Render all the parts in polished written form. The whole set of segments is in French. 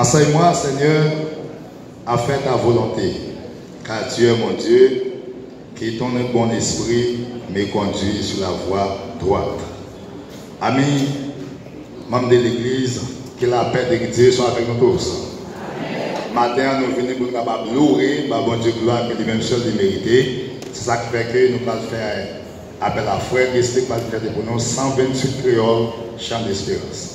Enseigne-moi, Seigneur, à faire ta volonté, car tu es mon Dieu, qui ton bon esprit me conduit sur la voie droite. Amis, membres de l'Église, que la paix de Dieu soit avec nous tous. Matin, nous venons pour nous louer, bon Dieu gloire, que lui-même seul est mérité. C'est ça qui fait que nous allons faire appel à frère, et c'est va faire pour nous 128 créoles, chant d'espérance.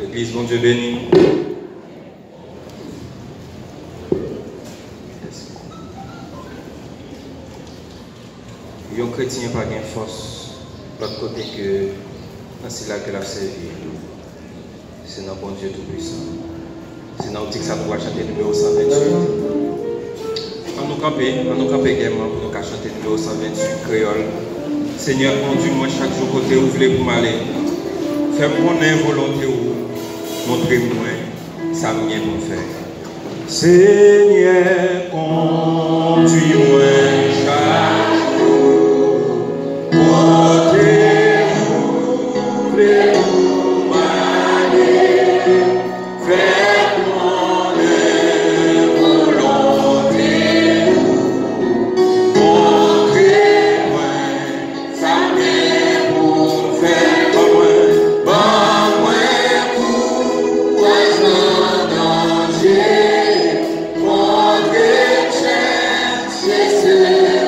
L'église, bon Dieu béni. Un chrétien pas de force de l'autre côté que c'est là que la servi. C'est dans bon Dieu tout-puissant. C'est dans l'outil que ça doit chanter le numéro 128. On nous camper également pour nous chanter le numéro 128 créole. Seigneur, conduis-moi chaque jour côté où vous voulez pour m'aller. Fais-moi une volonté où montrez-moi ça vient pour faire. Seigneur, conduis-moi chaque jour. Yes,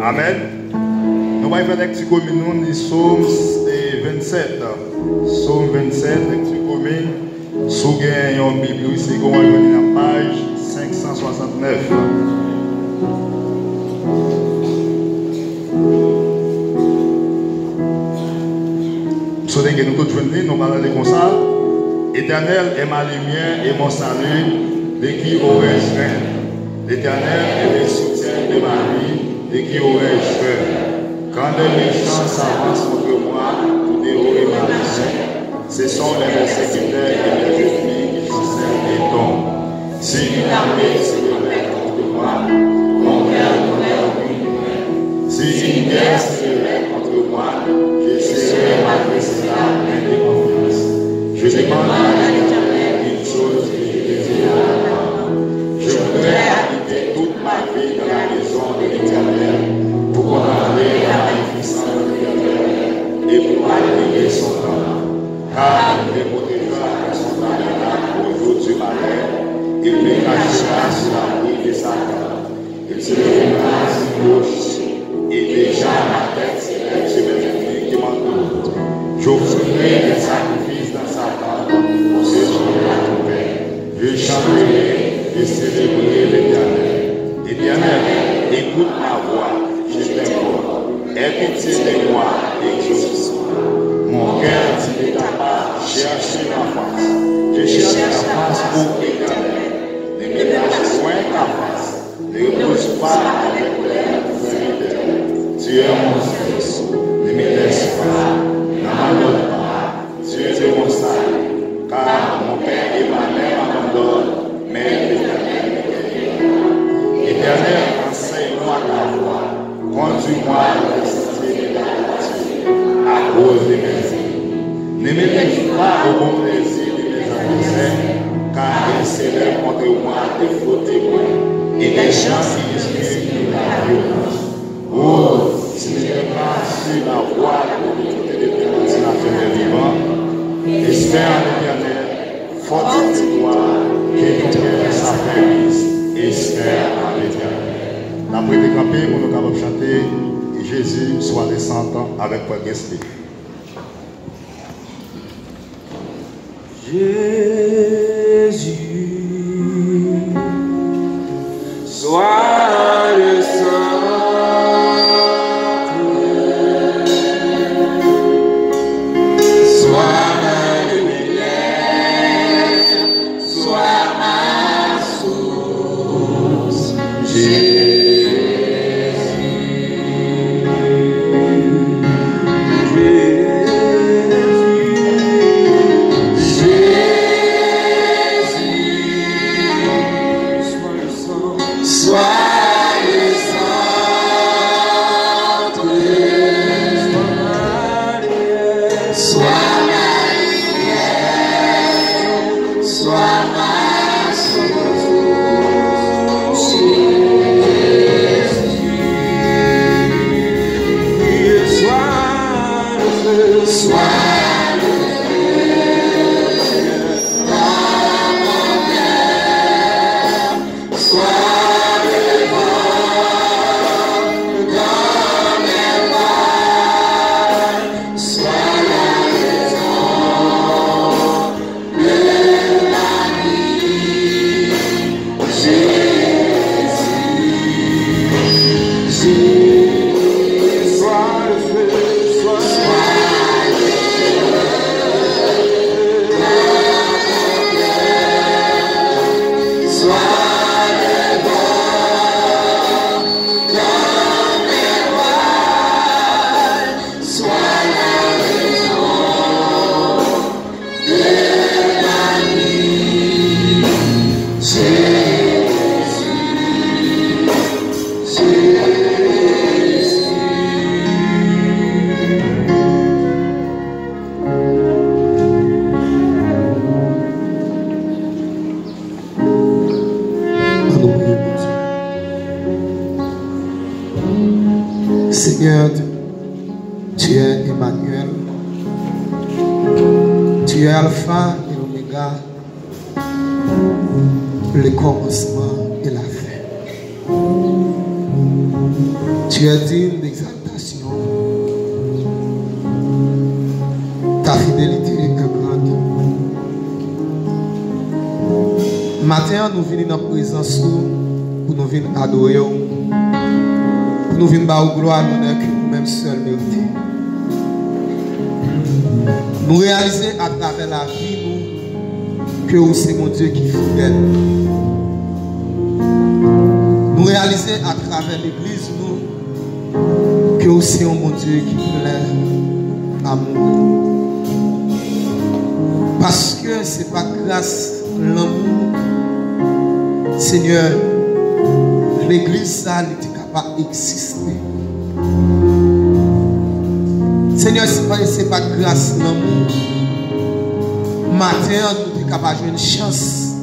Amen. Nous allons faire lecture commune du psaume 27. Psaume 27, lecture commune. Si vous avez une Bible, ici, vous allez venir à la page 569. Si vous avez nous tous venir, nous allons aller comme ça. Éternel est ma lumière et mon salut, de qui aurais-je crainte? L'Éternel est le soutien de ma vie, de qui aurais-je peur? Quand les méchants s'avancent contre moi pour dévorer ma maison, ce sont les persécuteurs et les ennemis qui chancellent et tombent. Si une armée se lève contre moi, mon cœur connaît aucune crainte. Si une guerre se lève contre moi, je serai malgré cela plein de confiance. Je demande à l'Éternel une chose que je désire avoir. Je voudrais habiter toute ma vie dans la maison de l'Éternel pour contempler la magnificence de l'Éternel et pour admirer son talent. Car il me protégera de son tabernacle au jour du malheur. Il me cachera sous l'abri de sa tente. Il se lèvera sur une roche et déjà ma tête s'élève sur mes ennemis qui m'entourent. J'offrirai des sacrifices dans sa tente pour séjourner la paix. Je chanterai et célébrerai l'Éternel. Éternel, écoute ma voix, je t'implore. Aie pitié de moi et que je sois. Mon cœur dit de ta part, cherche ma face. Je cherche ta face pour l'Éternel. Ne me lâche point ta face. Ne repose pas avec l'air fidèle. Tu es mon fils. Ne me laisse pas. N'abandonne pas. Tu es mon salut. Car mon père et ma mère m'abandonnent, mais l'Éternel me guérira. Éternel, enseigne-moi ta voie. Conduis-moi dans les sentiers de ta vertu, à cause de mes ennemis. Ne me laisse pas au bon plaisir de mes adversaires, car ils s'élèvent contre moi des faux témoins et des gens qui inspirent la violence. Oh, si je n'ai pas sur la voie de l'équité de tes continuations des vivants, espère en l'Éternel, fortifie-toi, que ton cœur s'affaiblisse, espère en l'Éternel. La prière de camper, nous nous avons chanté Jésus soit descendant avec Paul Guesty. Jésus, sois le centre, sois ma lumière, sois ma source. Seigneur, tu es Emmanuel, tu es Alpha et Oméga, le commencement et la fin. Tu es digne d'exaltation. Ta fidélité est grande. Matin, nous venons dans la présence pour nous venir adorer, pour nous venir faire gloire, l'honneur que nous-mêmes seuls méritons. Nous réaliser à travers la vie que c'est mon Dieu qui est fidèle. Nous réaliser à travers l'église que c'est mon Dieu qui plaît amour. Parce que ce n'est pas grâce à l'amour, Seigneur, l'église ça n'était capable d'exister. Seigneur, ce n'est pas grâce à l'amour. Matin, nous sommes capables de une chance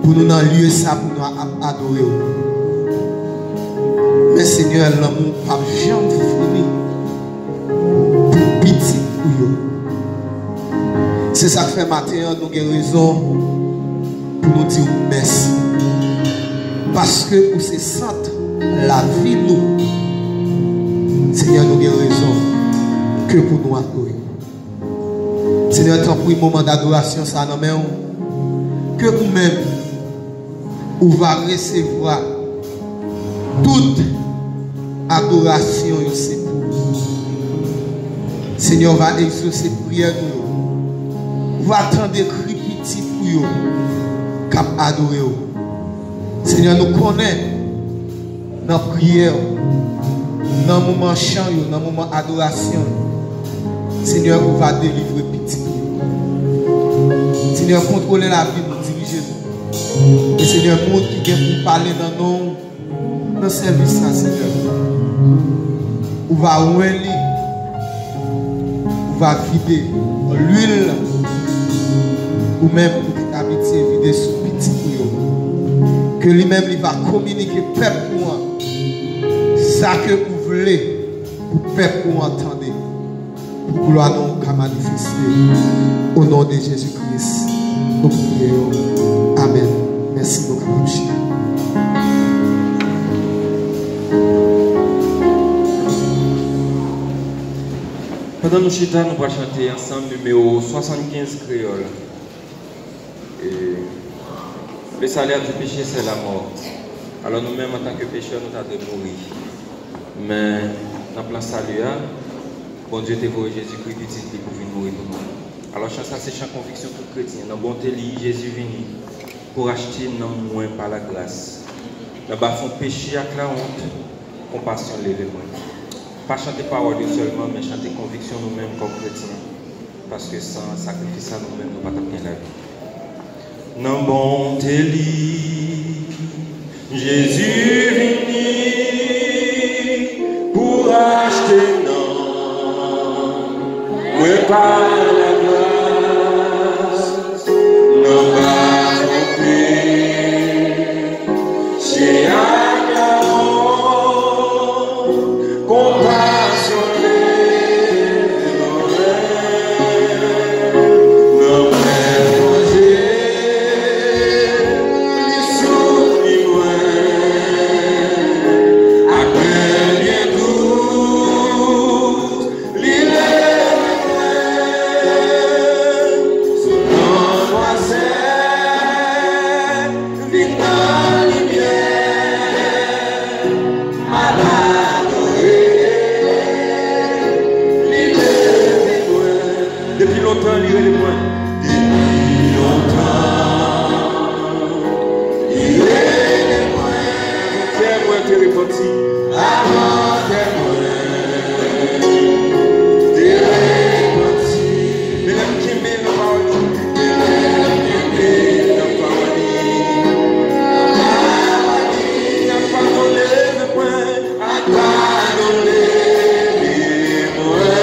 pour nous dans le lieu ça, pour nous adorer. Mais Seigneur, l'amour n'a jamais fini pour petit pour eux. C'est ça que fait matin, nous avons raison pour nous dire merci. Parce que pour ces saintes, la vie nous, Seigneur, nous avons raison que pour nous adorer. Seigneur, tant pour un moment d'adoration, ça nous met que vous-même, vous va recevoir toute adoration, c'est pour vous. Seigneur, va exaucer prière nous. Va attendre cri petit pour vous, cap adorer. Seigneur, nous connaissons dans la prière, dans le moment chant, dans le moment adoration. Seigneur, vous va délivrer petit pour vous. Seigneur, contrôlez la vie, nous diriger nous. Et Seigneur, monde qui vient pour parler dans nos services, Seigneur. Ou va ouéli, ou va vider l'huile, ou même pour habiter, vider sous petit pour que lui-même il va communiquer peuple pour moi. Ça que vous voulez, pour peuple pour entendre. Pour gloire nous manifester. Au nom de Jésus-Christ, nous prions. Amen. Merci beaucoup. Pendant nous chita, nous allons chanter ensemble numéro 75 créole. Et le salaire du péché, c'est la mort. Alors nous-mêmes, en tant que pécheurs, nous avons de mourir. Mais dans le plan salut, bon Dieu t'a voulu Jésus-Christ petit pour venir mourir pour nous. Alors chant ça, c'est chant conviction pour chrétien. Dans bonté, Jésus venu pour acheter non moins par la grâce. Dans bas fond péché avec la honte, compassion lever moins. Pas chanter parole seulement, mais chanter conviction nous-mêmes comme chrétiens. Parce que sans sacrifice à nous-mêmes, nous ne pouvons pas bien la vie. Dans bonté, Jésus venu pour acheter non, moins par la grâce, non pas tromper, c'est à la honte, compassion non même manger, il souffre, il loin, à peine bien douce, depuis longtemps, lire les points. Depuis longtemps, lire les points. Quel point t'es repenti? Avant tes points, t'es repenti. Mais même qui met le parole, même qui met le parole, il a pardonné le point, a pardonné les points.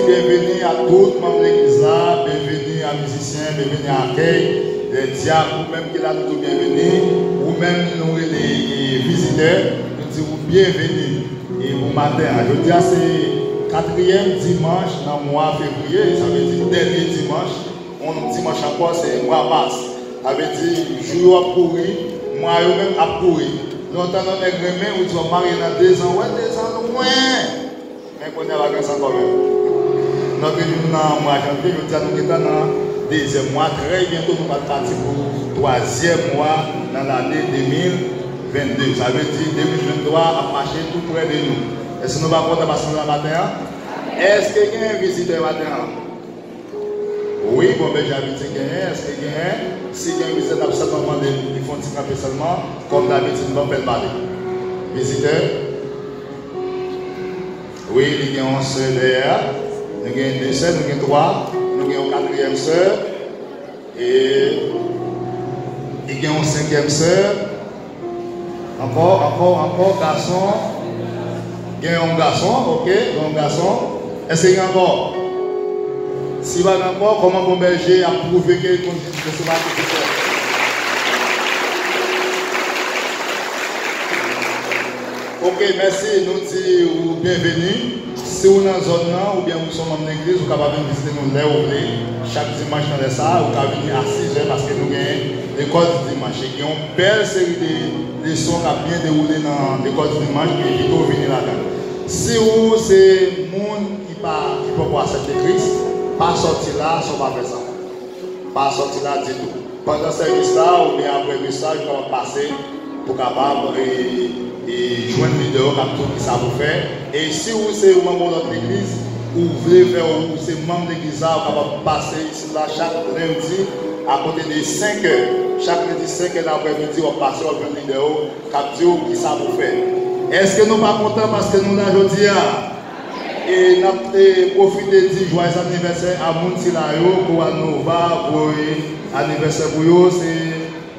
Bienvenue à tout le monde de l'église là, bienvenue à musiciens, bienvenue à accueil, les diacres, ou même qui là nous bienvenue, ou même nous les visiteurs, nous disons bienvenue. Et au matin, je dis c'est 4e dimanche dans le mois février, ça veut dire dernier dimanche, dimanche encore c'est mois mars, ça veut dire jour à courir, mois même à courir. Longtemps on est remis, où tu vas marier dans 2 ans, ouais 2 ans au moins, mais qu'on est à la vacances encore même. Nous sommes dans le mois de janvier, nous sommes dans le 2e mois. Très bientôt, nous allons partir pour le 3e mois dans l'année 2022. Ça veut dire 2023 a marché tout près de nous. Est-ce que nous allons passer le matin? Est-ce qu'il y a un visiteur matin? Oui, bon, ben j'ai invité quelqu'un. Est-ce qu'il y a un? Si il y a un visiteur, absolument, ils font un petit peu seulement, comme d'habitude, nous allons faire parler. Visiteur? Oui, il y a un seul derrière. Nous avons 2 sœurs, nous avons 3, nous avons une 4e sœur et il y a une 5e sœur. Encore, garçon. Il y a un garçon, ok, un garçon. Est-ce qu'il y a encore? Si vous avez encore, comment mon berger a prouvé qu'il continue de se battre? Ok, merci, nous disons bienvenue. Si vous êtes dans la zone ou bien vous sommes dans l'église, vous pouvez venir visiter nous là où vous voulez. Chaque dimanche dans les salles, vous pouvez venir à 6h parce que nous avons l'école du dimanche. Il y a une belle série de leçons qui a bien déroulé dans l'école du dimanche et il faut venir là-dedans. Si vous, c'est le monde qui peut pas accepter Christ, pas sortir là, ça va faire ça. Pas sortir là du tout. Pendant ce service-là, ou bien après le message, vous pouvez passer pour capable et joindre les vidéos comme tout qui ça vous fait. Et si vous êtes membre de notre église, ou vous voulez faire, ou vous êtes membre de l'église, vous pouvez passer ici là chaque lundi à côté de 5 heures. Chaque lundi 5 heures l'après-midi, on passe sur une vidéo qui ça vous fait. Est-ce que nous ne sommes pas contents parce que nous l'avons aujourd'hui? Et nous avons profité de dire joyeux anniversaire à Mountilayo, pour Nova, pour l'anniversaire pour eux.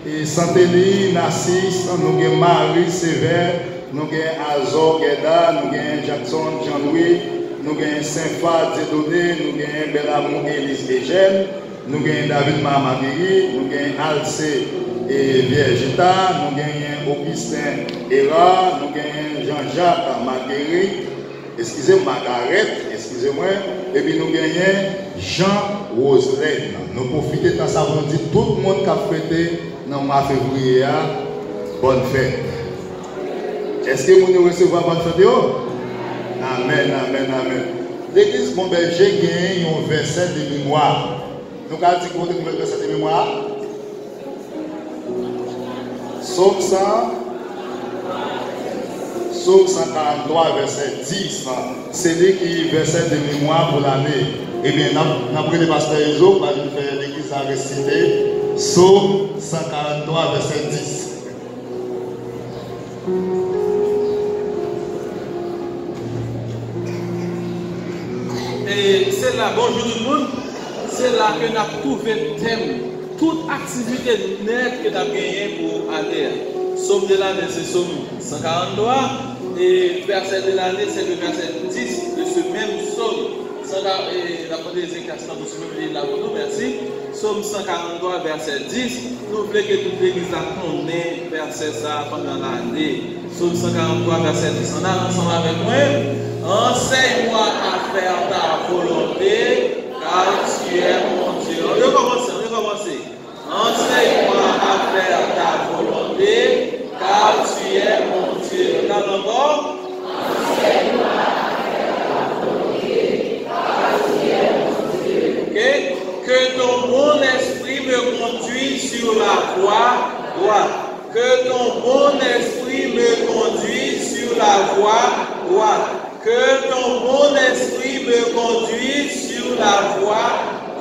Et Santélie, Nassis, nous avons Marie, Sévère, nous avons Azor, Gueda, nous avons Jackson, Jean-Louis, nous avons Saint-Fat, Zédoné, nous avons Bellamour, Élise et Gênes, nous avons David Mahamagiri, nous avons Alcé et Viergita, nous avons Augustin Héra, nous avons Jean-Jacques Marguerite, excusez-moi, Margaret, excusez-moi, et puis nous avons Jean Roselaine. Nous profitons de ça pour dire tout le monde qui a fêté dans le mois de février, bonne fête. Est-ce que vous recevez bonne fête? Amen, amen, amen. L'église Bon Berger gagne un verset de mémoire. Nous avons dit qu'on a un verset de mémoire. Psaume 143, verset 10. C'est lui qui est verset de mémoire pour l'année. Eh bien, nous avons pris le pasteur Ezo pour faire l'église à réciter. Psaume 143, verset 10. Et c'est là, bonjour tout le monde, c'est là que nous avons trouvé le thème. Toute activité nette que nous avons gagnée pour l'année. Somme de l'année, c'est Somme 143. Et verset de l'année, c'est le verset 10 de ce même Somme. La première éclatation pour ce même là pour nous, merci. Somme 143, verset 10. Nous voulons que toute l'église a tourné verset ça pendant l'année. Somme 143, verset 10. On a ensemble avec moi. Enseigne-moi à faire ta volonté, car tu es mon Dieu. On va commencer. Enseigne-moi à faire ta volonté, car tu es mon Dieu. On a encore. Enseigne-moi à faire ta volonté, car tu es mon Dieu. Okay? Que ton bon esprit me conduise sur la voie droite. Que ton bon esprit me conduise sur la voie droite. Que ton bon esprit me conduise sur la voie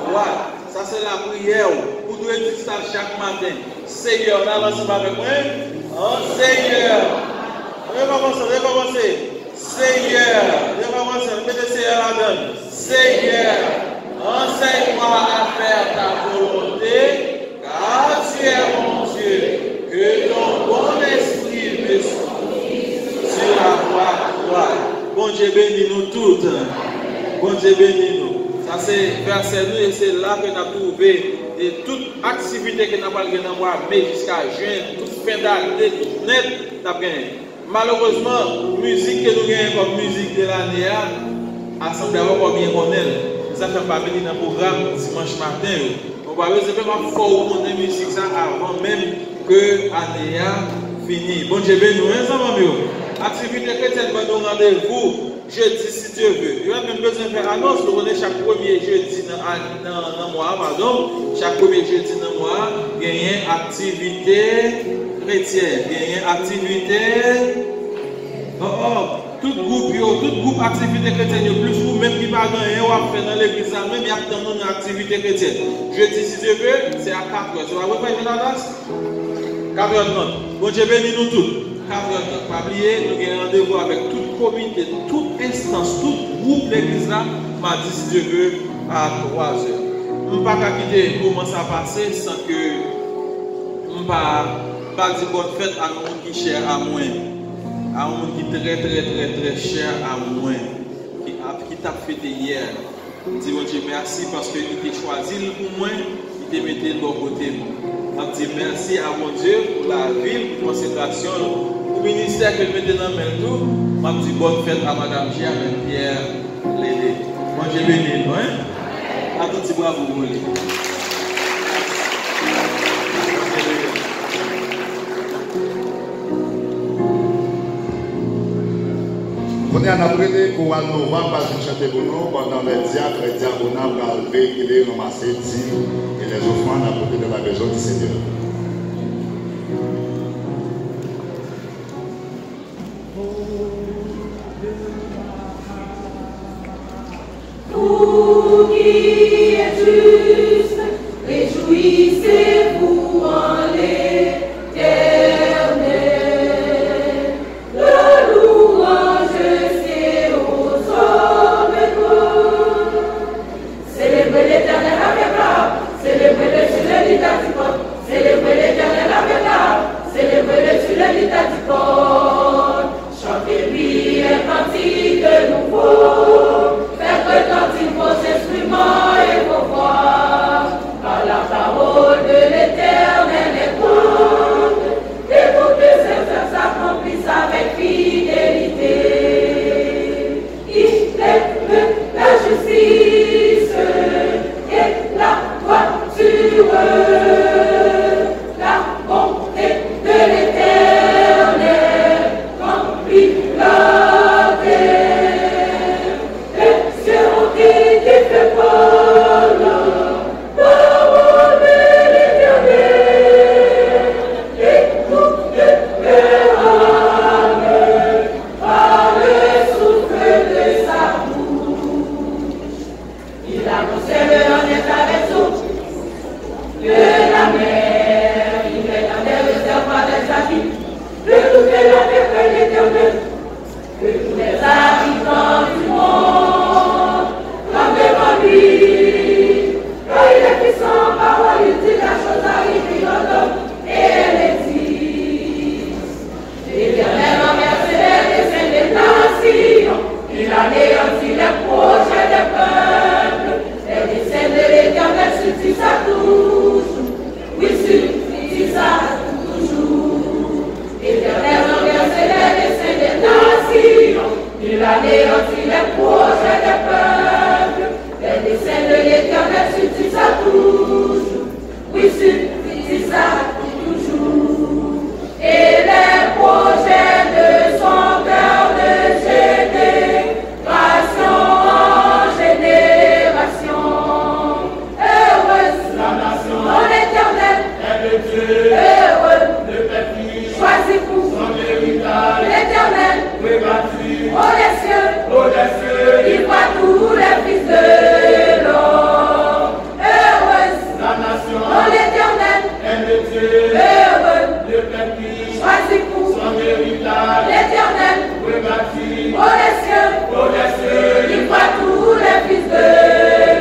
droite. Ça, c'est la prière. Vous devez dire ça chaque matin. Seigneur, on avance avec moi. Oh, Seigneur. On va commencer. Seigneur. On va commencer. Mettez Seigneur là-dedans. Seigneur, enseigne-moi à faire ta volonté, car tu es mon Dieu. Que ton bon esprit me conduise sur la voie droite. Bon Dieu bénis nous toutes. Bon Dieu bénis nous. Ça c'est verset nous et c'est là que nous avons trouvé et toute activité que nous avons gagné dans le mois de mai jusqu'à juin, toute fin d'année, toute net, nous avons gagné. Malheureusement, musique que nous gagnons comme musique de l'année, assemblée encore bien connaître. Ça fait pas venir dans le programme dimanche matin. On va vraiment fort monter musique ça avant même que l'année fini. Bon Dieu bénis nous, ensemble, amis. Activité chrétienne, nous rendez-vous jeudi si Dieu veut. Il y a même besoin de faire annonce. Nous connaissons chaque premier jeudi dans le mois. Pardon. Chaque premier jeudi dans le mois, il y a une activité chrétienne. Il y a une activité. Tout groupe activité chrétienne, plus ou même qui va gagner, on va faire dans l'église, même il y a une activité chrétienne. Jeudi si Dieu veut, c'est à 4h. Tu vas reprendre la date 4h30. Bon Dieu bénis nous tous. Pas oublier, nous avons rendez-vous avec toute communauté, toute instance, tout groupe de l'église là, mardi si Dieu veut, à 3h. Je ne peux pas quitter comment ça passe sans que je ne pas dire bonne fête à un monde qui cher à moi, à un monde qui est très cher à moi, qui t'a fêté hier. Je dis Dieu merci parce qu'il t'a choisi pour moi, il t'a mis de bon côté. Je dis merci à mon Dieu pour la vie, pour la consécration. Au ministère que je mets dans le tout, je dis bonne fête à Madame Gia et Pierre Lédé. Moi, je bénis, non? À tout petit bravo, vous voulez. On est en après pour le novembre, parce que chanter pour nous, pendant les diacres et diaconats, pour véhiculer, ramasser, dire et les offrandes à côté de la maison du Seigneur. Vous qui êtes juste, réjouissez-vous en l'Éternel. Le louange c'est aux hommes égaux. Célébrez l'Éternel avec l'âme, célébrez-le sur les lits d'Anticon, célébrez l'Éternel avec l'âme, célébrez-le sur les lits d'Anticon. Chantez-lui un cantique nouveau. Faites retentir vos instruments et vos voix, car la parole de l'Éternel est bonne, et toutes ses œuvres s'accomplissent avec fidélité. Il est la justice et la droiture, la bonté de l'Éternel remplit la terre. Les habitants du monde, anéantit les projets des peuples. Les desseins de l'Éternel subsistent à tous. Oui, subsistent à toujours. Et les projets de son cœur de génération en génération. Heureuse la nation, oh l'Éternel, est de Dieu. Heureux le peuple choisi pour son héritage. L'Éternel, rebâti, oh les cieux, il voit tous les fils de l'homme. Heureuse la nation, oh l'Éternel, est de Dieu. Heureux le peuple choisi pour son héritage. L'Éternel, rebâti, oh les cieux, il voit tous les fils de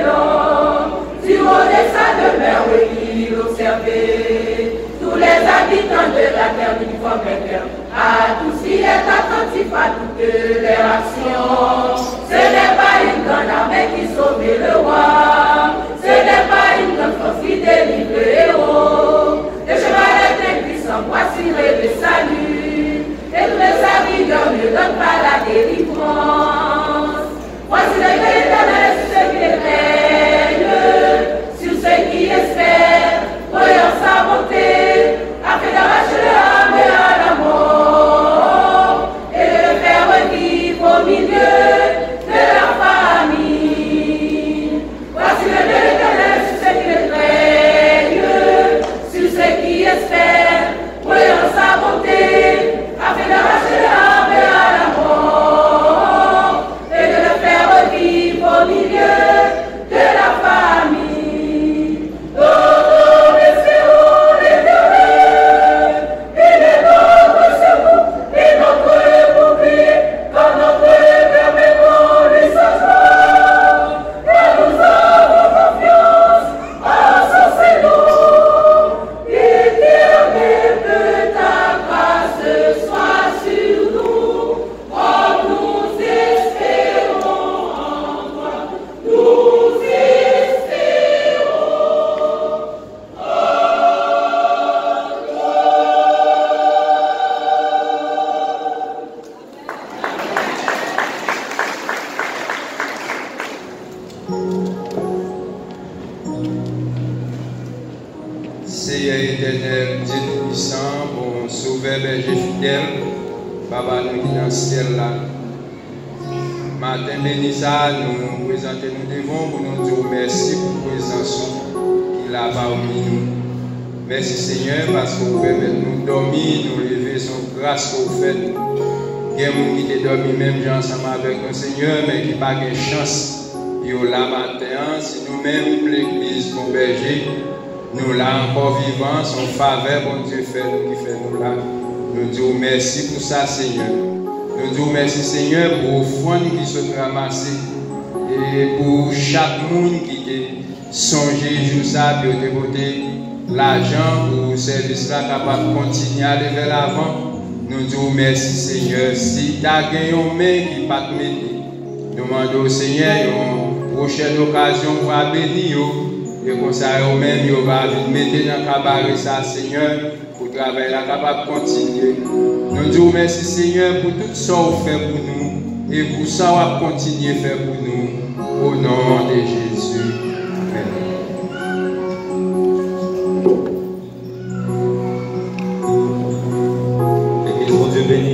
l'homme. Du haut de sa demeure, oui, il observait tous les habitants de la terre d'une forme cœur. À tous, il est attentif à toutes les actions. Ce n'est pas une grande armée qui sauve le roi. Ce n'est pas une grande force qui délivre le héros. Le cheval est impuissant, voici le salut. Et tous les serviteurs ne donnent pas la délivrance. Voici le Dieu éternel sur ceux qui règnent, sur ceux qui espèrent, voyant sa bonté, afin d'arracher l'âme à la mort et de le faire vivre au milieu de la famille. Voici le Dieu éternel sur ceux qui règnent, sur ceux qui espèrent, voyant sa bonté, afin d'arracher l'âme à la mort et de le faire vivre au milieu de la famille. Nous laisserons l'Éternel, il est notre secours et notre bouclier, quand notre permettant lui sa joie. Et nous avons confiance à son Seigneur. Éternel, que ta grâce soit sur nous, comme nous espérons en toi. Nous espérons en toi. Seigneur éternel, Dieu tout-puissant, bon sauveur, berger fidèle, Papa nous qui dans le ciel là. Matin béni ça, nous présentons nous devons pour nous dire merci pour la présence qu'il a parmi nous. Merci Seigneur parce que vous permettez nous dormir, nous lever son grâce que vous faites. Il y a des gens qui ont dormi même ensemble avec nous Seigneur, mais qui n'ont pas de chance. Yo là matin, si nous-mêmes, l'église, mon berger, nous là encore vivants, son faveur, bon Dieu fait nous qui fait nous là. Nous disons merci pour ça, Seigneur. Nous disons merci, Seigneur, pour offrande qui sont ramassés et pour chaque monde qui a songé jour ça, pour dévoter l'argent pour service là capable de continuer à aller vers l'avant. Nous disons merci, Seigneur. Si tu as gagné une main qui pas te mettre, nous demandons au Seigneur une prochaine occasion pour bénir. Et comme ça, vous-même, vous allez mettre dans le cabaret ça, Seigneur, pour travailler là, capable de continuer. Nous disons merci, Seigneur, pour tout ça que vous faites pour nous et pour ça que vous continuez à faire pour nous. Au nom de Jésus. Amen. Église, mon Dieu béni.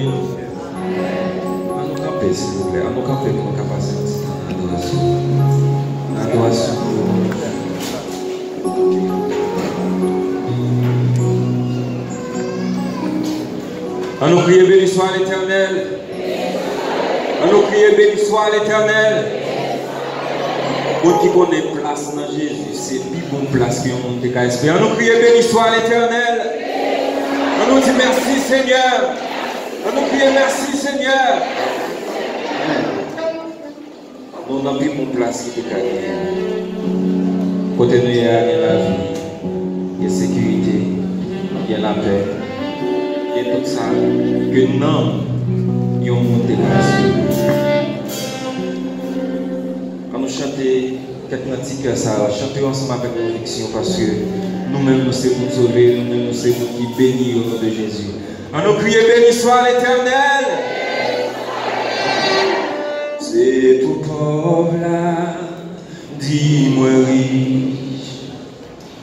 À nous camper, s'il vous plaît. À nous camper pour nos capacités. Adoration. Adoration. À nous crier béni soit l'Éternel. À nous crier béni soit l'Éternel. Pour qui connaît place dans Jésus, c'est plus bonne place que on te espérer. À nous crier béni soit l'Éternel. À nous dire merci Seigneur. À nous crier merci Seigneur. Nous n'avons plus bonne place qui te gagner. Côté nous, il y a la vie, il y a la sécurité, il y a la paix. Et tout ça, que non, ils ont monté grâce. Quand nous chantons quelques petits cœurs, ça, chantons ensemble avec conviction parce que nous-mêmes nous sommes sauvés, nous-mêmes nous sommes qui bénis au nom de Jésus. On nous crie béni soit l'Éternel. C'est tout pauvre là, dis-moi riche.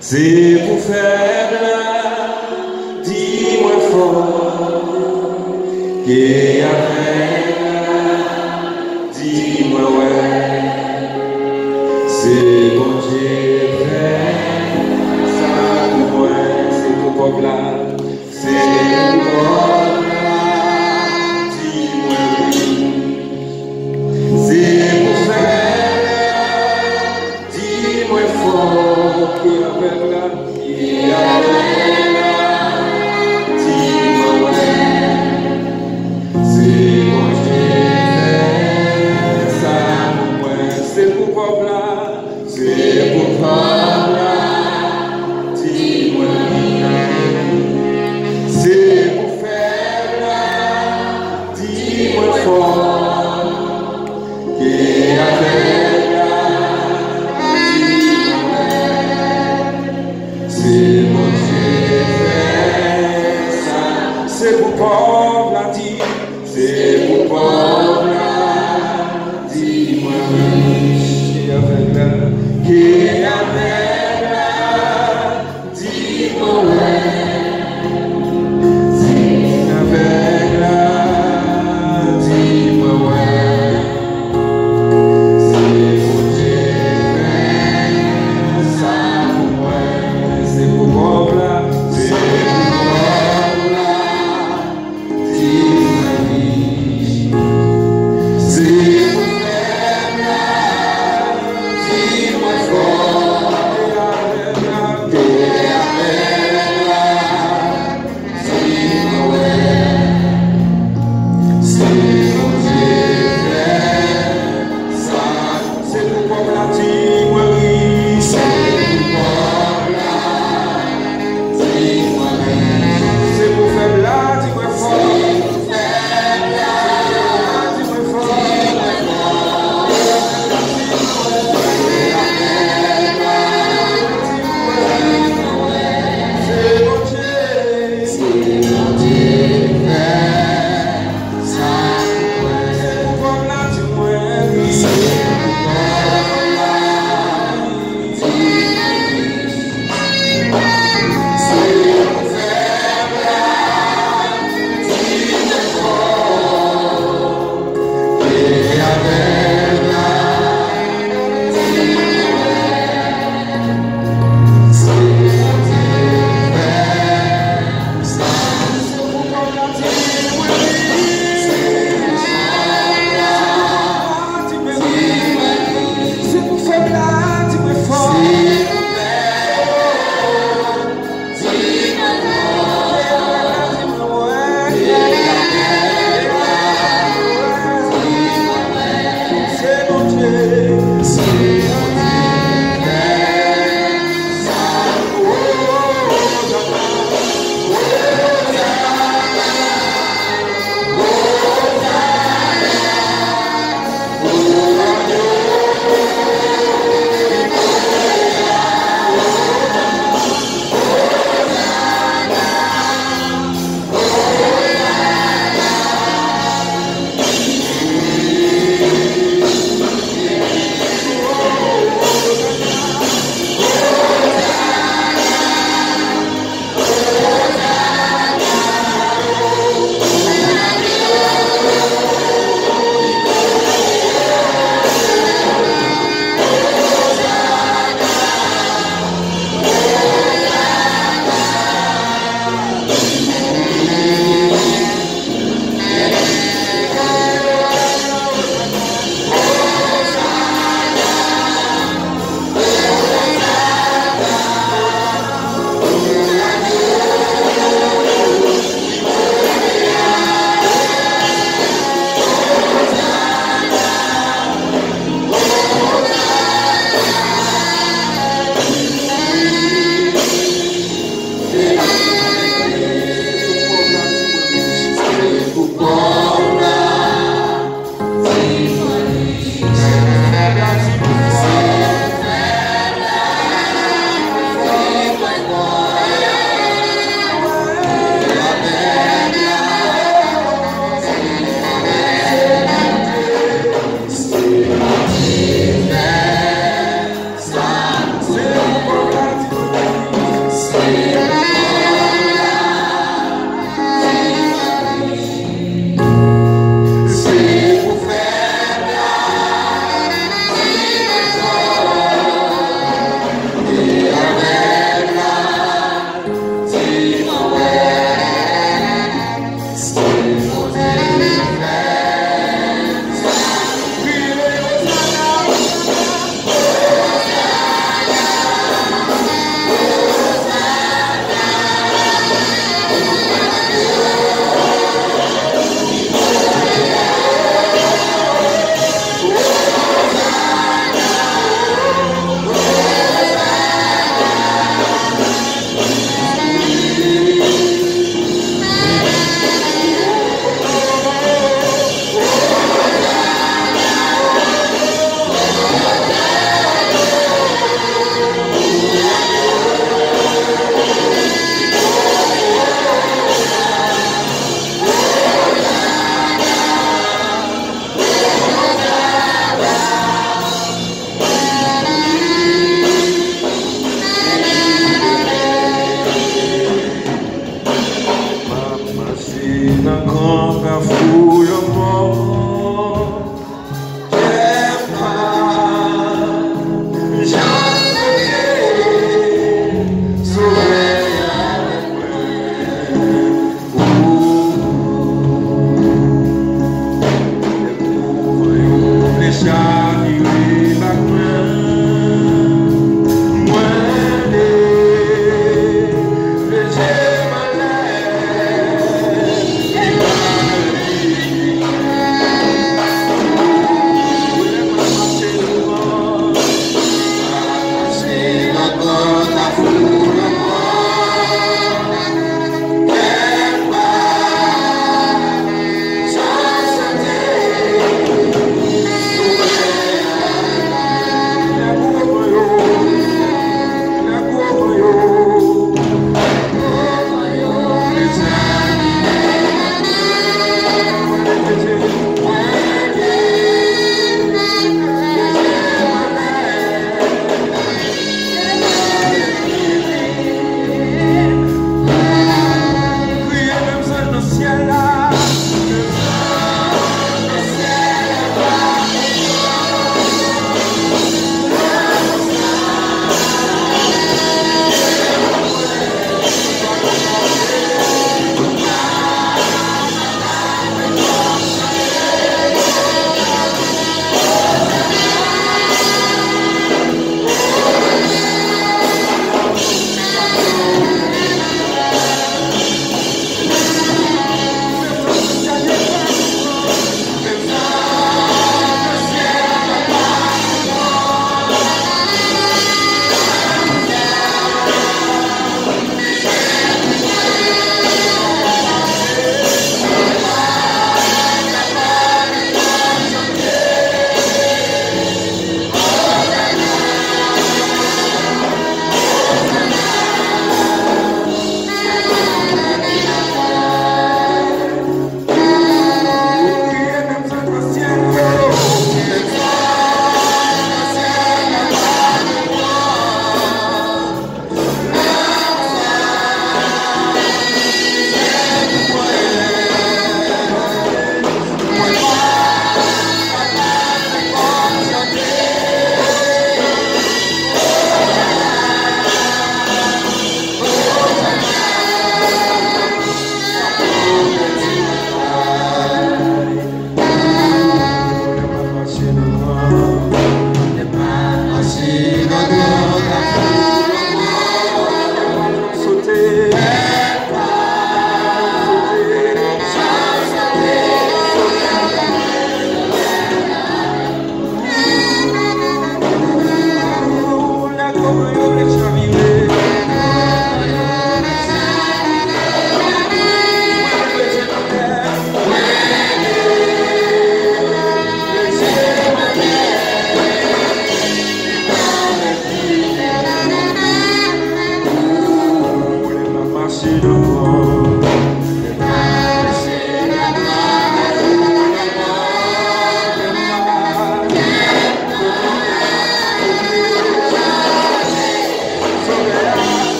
C'est pour faire là, dis-moi fort. Qui avec là, dis-moi ouais. C'est bon Dieu fait, ça pour moi, c'est tout pauvre là. C'est tout pauvre là, dis-moi oui. C'est pour faire, dis-moi fort, qui avec là, qui avec là, dis-moi ouais. C'est bon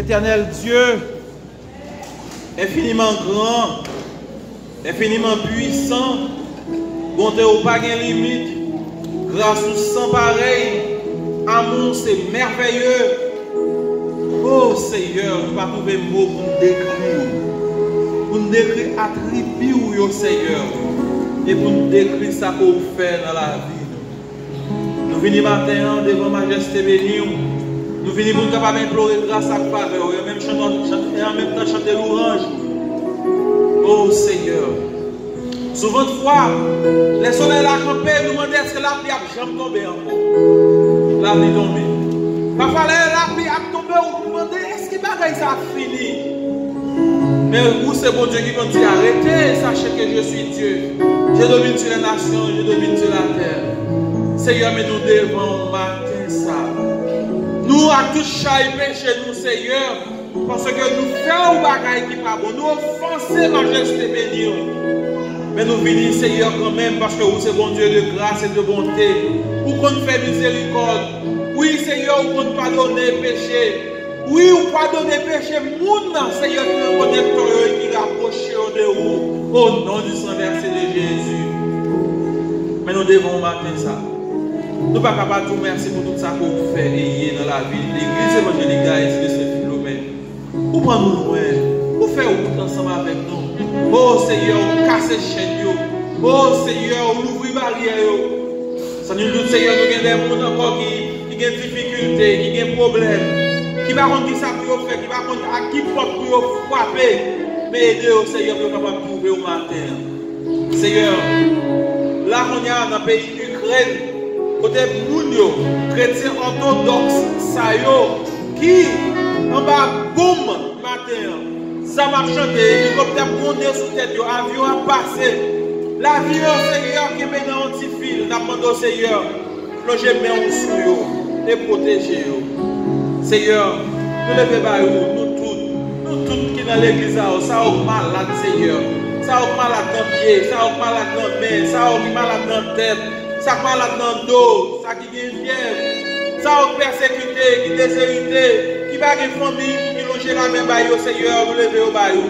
Éternel Dieu, infiniment grand, infiniment puissant, bonté au pas de limite, grâce ou sans pareil, amour c'est merveilleux. Oh Seigneur, nous ne pouvons pas trouver mot pour nous décrire attributs au Seigneur et pour nous décrire ça qu'on fait dans la vie. Nous venons matin devant Majesté bénie. Nous venons pour nous capables d'implorer grâce à faveur et en même temps chanter l'orange. Oh Seigneur. Souvent de fois, les soleils la campé nous demandent est-ce que la pluie a jamais tombé encore. La pluie tombée. Parfois la pluie a tombé, on nous demande est-ce que bagaille ça a fini. Mais vous c'est bon Dieu qui continue à arrêter, sachez que je suis Dieu. Je domine sur les nations, je domine sur la terre. Seigneur, mais nous devons matin ça. Nous à tout chaille péché nous, Seigneur, parce que nous faisons bagaille qui pas bon, nous offensons Majesté bénie. Mais nous venons, Seigneur, quand même, parce que vous êtes bon Dieu de grâce et de bonté. Vous qu'on fait miséricorde. Oui, Seigneur, vous qu'on pardonner péché. Oui, vous pardonnez péché. Moun, Seigneur, qui nous connecte et qui rapproche de vous. Au nom du sang versé de Jésus. Mais nous devons matin ça. Nous ne pouvons pas tout merci pour tout ça que vous faites dans la vie. L'église évangélique ici de Saint-Philomène. Vous prenez nous loin. Vous faites tout ensemble avec nous. Oh Seigneur, vous cassez chaîne. Oh Seigneur, vous ouvrez barrière. Sans nul doute, Seigneur, nous avons des gens encore qui ont des difficultés, qui ont des problèmes, qui ne savent pas qui ça pour faire, qui ne savent pas à qui pour frapper. Mais aidez-vous, Seigneur, pour capable de trouver au matin. Seigneur, là on est dans le pays d'Ukraine. Côté Mounio, chrétien orthodoxe, ça qui en bas, boum, matin, ça m'a chanté, hélicoptère prôné sous tête, avion a passé. L'avion, Seigneur, qui met dans un petit fil, n'a demandé au Seigneur, plonger main sous eux et protéger eux. Seigneur, nous levons par nous tous qui dans l'église, ça a malade, Seigneur. Ça a malade dans le pied, ça a malade dans la main, ça a malade dans la tête. Ça malade dans le dos, ça qui est fièvre, ça a persécuté, qui est déshérité, qui va une famille, qui loge la même baillot, Seigneur, vous levez au baillot.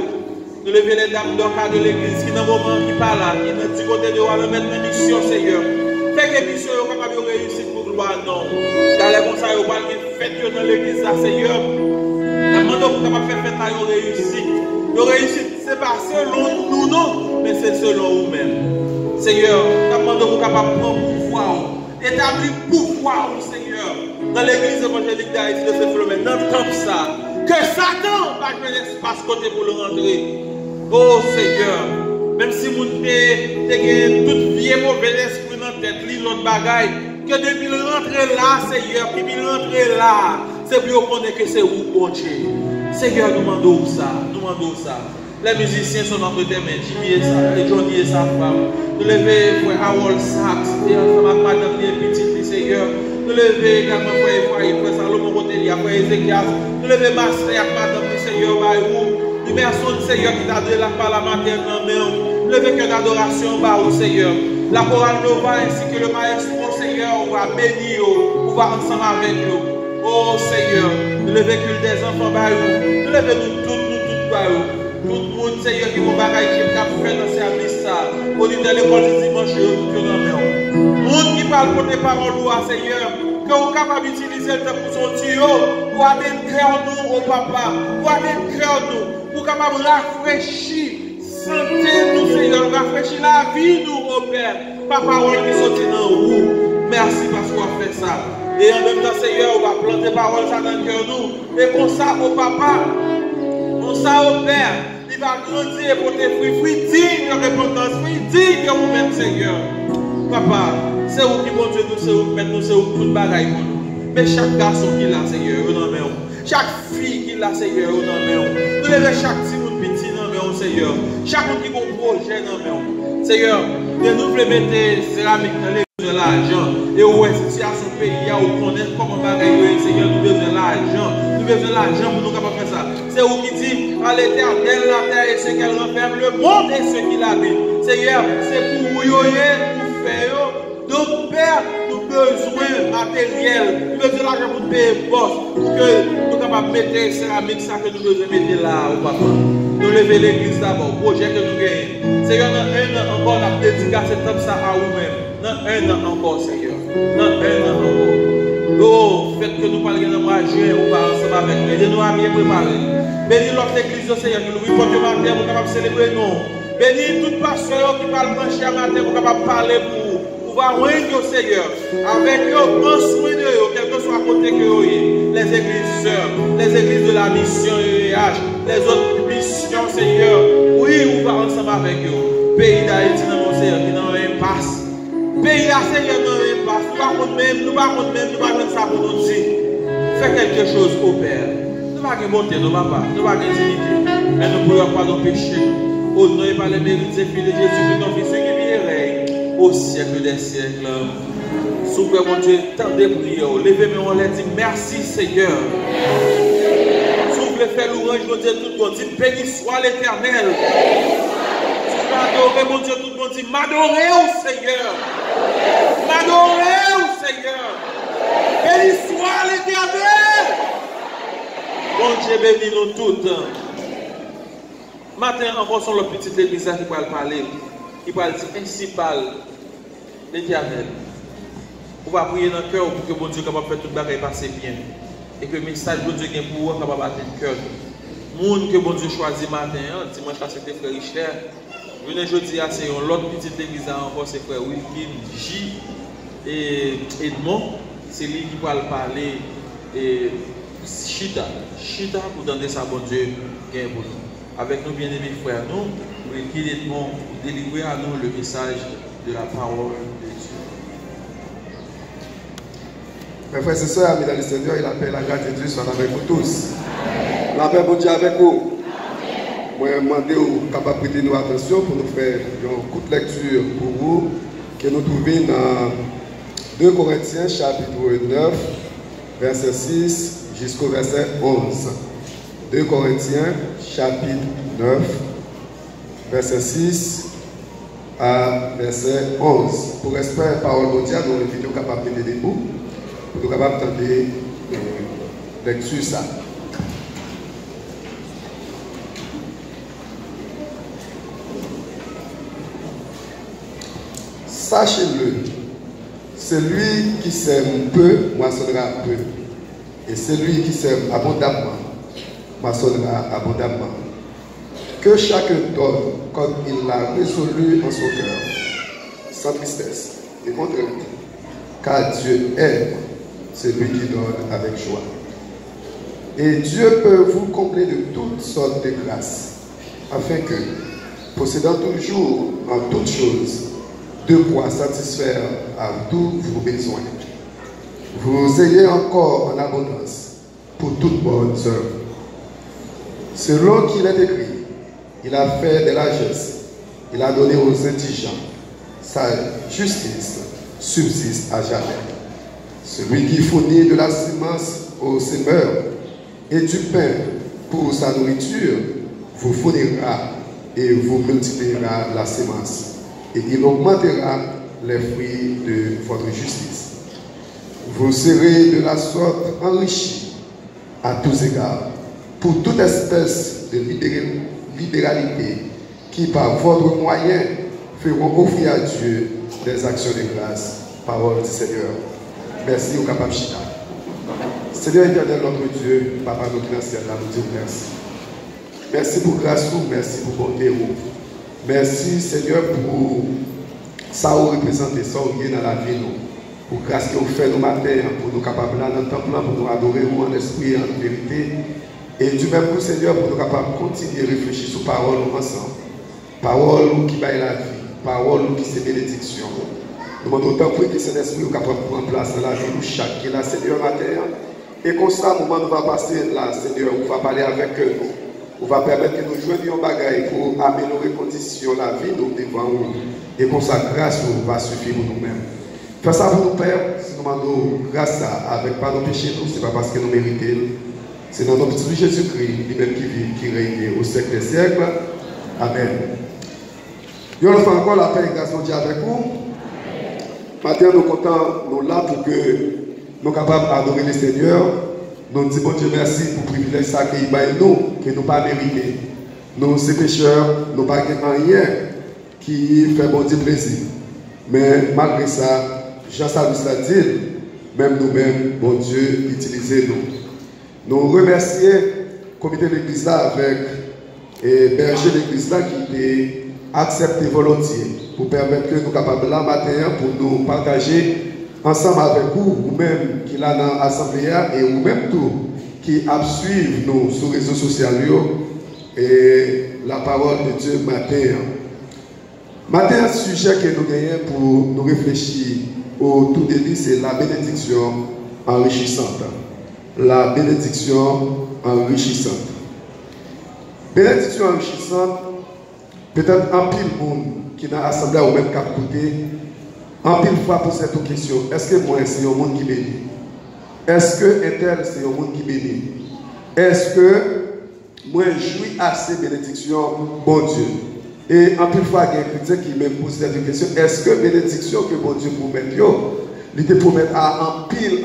Nous levez les dames d'orca de l'église, qui dans le moment qui parle là, qui est du côté de nous, mettre une mission, Seigneur. Fait que mission est capable de réussir pour gloire, non. Dans les conseils, on va faire dans l'église, Seigneur. La demande pour capable faire fête là, on réussit. On réussit, ce n'est pas selon nous, non, mais c'est selon vous-même. Seigneur, nous demandons capable de prendre pouvoir, établir pouvoir, Seigneur, dans l'église évangélique d'Haïti de Saint-Philomène, dans le temple ça, que Satan va jouer l'espace côté pour le rentrer. Oh Seigneur, même si vous avez toute vieille mauvaise esprit dans la tête, l'autre bagaille, que depuis le rentrer là, Seigneur, puis il rentrer là, c'est pour qu'on que c'est vous, bon Dieu. Seigneur, nous demandons ça, nous demandons ça. Les musiciens sont entre tes mains, Jimmy et Johnny et sa femme. Nous levons pour Harold Sachs et ensemble avec Madame les petites, Seigneur. Nous levons également pour Salomon Botelia, pour Ézéchias. Nous levons Master avec Madame le Seigneur Bayrou. Nous merci le Seigneur qui t'a donné la parole matin dans la main. Nous levons cœur d'adoration au Seigneur. La chorale Nova ainsi que le maestro, Seigneur, on va bénir, on va ensemble avec nous. Oh Seigneur, nous levons culte des enfants Bayrou. Nous levons nous tous Bayrou. Tout le monde, Seigneur, qui vous bagaille, qui a fait dans ce service, au niveau de l'école du dimanche, tout dans la main. Monde qui parle pour des paroles, Seigneur, que vous êtes capable d'utiliser le temps pour son tuyau, pour atteindre cœur nous au papa, pour atteindre cœur nous, pour capable de rafraîchir, santé nous, Seigneur, rafraîchir la vie nous, au Père, par parole qui sont dans vous. Merci parce qu'on a fait ça. Et en même temps, Seigneur, on va planter parole ça dans le cœur nous, et comme ça, au papa, comme ça, au Père. Il va grandir et porter fruits dignes de repentance, fruits dignes de vous-même, Seigneur. Papa, c'est vous qui bon Dieu nous, c'est vous qui mettez nous, c'est vous tout bagaille pour nous. Mais chaque garçon qui l'a, Seigneur, vous en mettez. Chaque fille qui l'a, Seigneur, vous en mettez. Nous levons chaque petit monde petit dans le Seigneur. Chaque monde qui a un projet dans le Seigneur, nous voulons mettre céramique dans les de l'argent. Et où est la situation pays, où connaître comment bagaille, Seigneur, nous besoin de l'argent. Nous besoin de l'argent pour nous capables faire ça. C'est vous qui dit à l'Éternel la terre et ce qu'elle renferme, le monde et ce qui l'habite. Seigneur, c'est pour vous, pour faire, Donc, Père, nous avons besoin matériel, nous avons besoin d'argent pour payer boss, pour que nous sommes capables de mettre la céramique, ça que nous devons mettre là, au papa. Nous lever l'église d'abord, projet que nous gagnons. Seigneur, dans un an encore, la dédicace comme ça à vous-même. Dans un an encore, Seigneur. Dans un an encore. Oh, faites que nous parlions dans le mois de juin, on va ensemble avec nous. Aidez-nous à bien préparer. Bénis l'autre église, Seigneur, que nous vivons du matin, nous sommes capables de célébrer nous. Bénis toute pasteur qui parle branché à matin, nous sommes capables de parler pour vous. Pour voir Seigneur. Avec eux, prends soin de eux, quel que soit côté que vous les églises sœurs, les églises de la mission UEH, les autres missions, Seigneur. Oui, on va ensemble avec eux. Pays d'Haïti, mon Seigneur, qui n'en est pas. Pays là, Seigneur, n'en est pas. Nous ne pouvons même, nous ne pouvons même ça pour nous dire. Fais quelque chose au Père. Nous ne pouvons pas monter, nous ne pouvons pas. Nous ne pouvons pas dignité. Mais nous ne pouvons pas nos péchés. Au nom et par les mérites et filles de Jésus, ton Fils qui vient règne au siècle des siècles. Souffle mon Dieu, tant de prières. Levez-moi, on les dit merci Seigneur. Souffle, fais louange, mon Dieu, tout le monde dit béni soit l'Éternel. M'adorer, mon Dieu, tout le monde dit m'adorer au Seigneur. M'adorer au Seigneur. Béni soit l'Éternel. Bon Dieu, bénis nous toutes. Matin, encore sur le petit église qui va parler. Il va dire ainsi parle l'Éternel. On va prier dans le cœur pour que bon Dieu capable faire tout le bagage passer bien. Et que le message de Dieu est pour vous capable atteindre le cœur. Monde que bon Dieu choisit matin, dimanche c'était frère Richard. Venez jeudi à c'est l'autre petite église encore c'est frère Wilkin J et Edmond. C'est lui qui va parler et Chita pour donner ça bon Dieu gain pour nous. Avec nos bien-aimés frères, nous, Wilkin Edmond pour délivrer à nous le message de la parole de Dieu. Mes frères et sœurs, amis dans le Seigneur, il appelle la grâce de Dieu soit avec vous tous. La paix de Dieu avec vous. Moi, je demande aux capables de prêter nos attention pour nous faire une courte lecture pour vous, que nous trouvons dans 2 Corinthiens chapitre 9, verset 6 jusqu'au verset 11. 2 Corinthiens chapitre 9, verset 6 à verset 11. Pour respect la parole de Dieu, nous invitons capables de debout. Pour nous capables d'entendre lecture ça. Sachez-le, celui qui sème peu moissonnera peu, et celui qui sème abondamment moissonnera abondamment. Que chacun donne comme il l'a résolu en son cœur, sans tristesse et contrainte, car Dieu aime celui qui donne avec joie. Et Dieu peut vous combler de toutes sortes de grâces, afin que, possédant toujours en toutes choses, de quoi satisfaire à tous vos besoins, vous ayez encore en abondance pour toutes bonnes œuvres. Selon qu'il est écrit, il a fait des largesses, il a donné aux indigents, sa justice subsiste à jamais. Celui qui fournit de la semence aux semeurs et du pain pour sa nourriture vous fournira et vous multipliera la semence, et il augmentera les fruits de votre justice. Vous serez de la sorte enrichis à tous égards pour toute espèce de libéralité qui par votre moyen feront offrir à Dieu des actions de grâce. Parole du Seigneur. Merci au capable Chita. Seigneur éternel, notre Dieu, Papa notre ciel, nous disons merci. Merci pour grâce, merci pour bonté. Merci Seigneur pour ça vous représentez, ça vous dans la vie, pour grâce que vous faites nos matins, pour nous capables dans le temple, pour nous adorer en esprit et en vérité. Et du même coup, Seigneur, pour nous capables de continuer à réfléchir sur parole ensemble. Parole qui baille la vie, parole qui c'est bénédiction. Nous demandons autant pour que cet esprit soit capable de prendre place dans la vie de chaque qui est là, Seigneur, matin. Et comme ça, moment nous va passer là, Seigneur, on va parler avec nous. On va permettre que nous joignions bagaille pour améliorer les conditions de la vie nous devant nous. Et comme ça, grâce nous va suffire pour nous-mêmes. Fais ça pour nous, Père, si nous demandons grâce avec pas nos péchés, ce n'est pas parce que nous méritons. C'est dans notre petit Jésus-Christ, lui-même qui vit, qui règne au siècle des siècles. Amen. Nous allons faire encore la paix et grâce de Dieu avec vous. Matin, nous comptons, nous là pour que nous soyons capables d'adorer le Seigneur. Nous disons, bon Dieu, merci pour le privilège ça qu'il y a nous, que nous pas mérité. Nous, ces pécheurs, nous pas rien qui fait bon Dieu plaisir. Mais malgré ça, Jean-Salus l'a dit, même nous-mêmes, bon Dieu, utilisez-nous. Nous remercions le comité de l'église là avec et berger de l'église là qui a accepté volontiers pour permettre que nous soyons capables là matin pour nous partager ensemble avec vous, ou même qui là dans l'assemblée et ou même tout qui suivent nous sur les réseaux sociaux et la parole de Dieu matin. Matin, un sujet que nous gagnons pour nous réfléchir au tout début, c'est la bénédiction enrichissante. La bénédiction enrichissante. Bénédiction enrichissante, peut-être un pile monde qui n'a assemblé au même cap côté, en pile fois pour cette question, est-ce que moi c'est un monde qui bénit? Est-ce que un tel c'est un monde qui bénit? Est-ce que moi jouis assez bénédiction, bon Dieu? Et en pile fois, il y a un chrétien qui me pose cette question, est-ce que bénédiction que bon Dieu promet, il te promet à un pile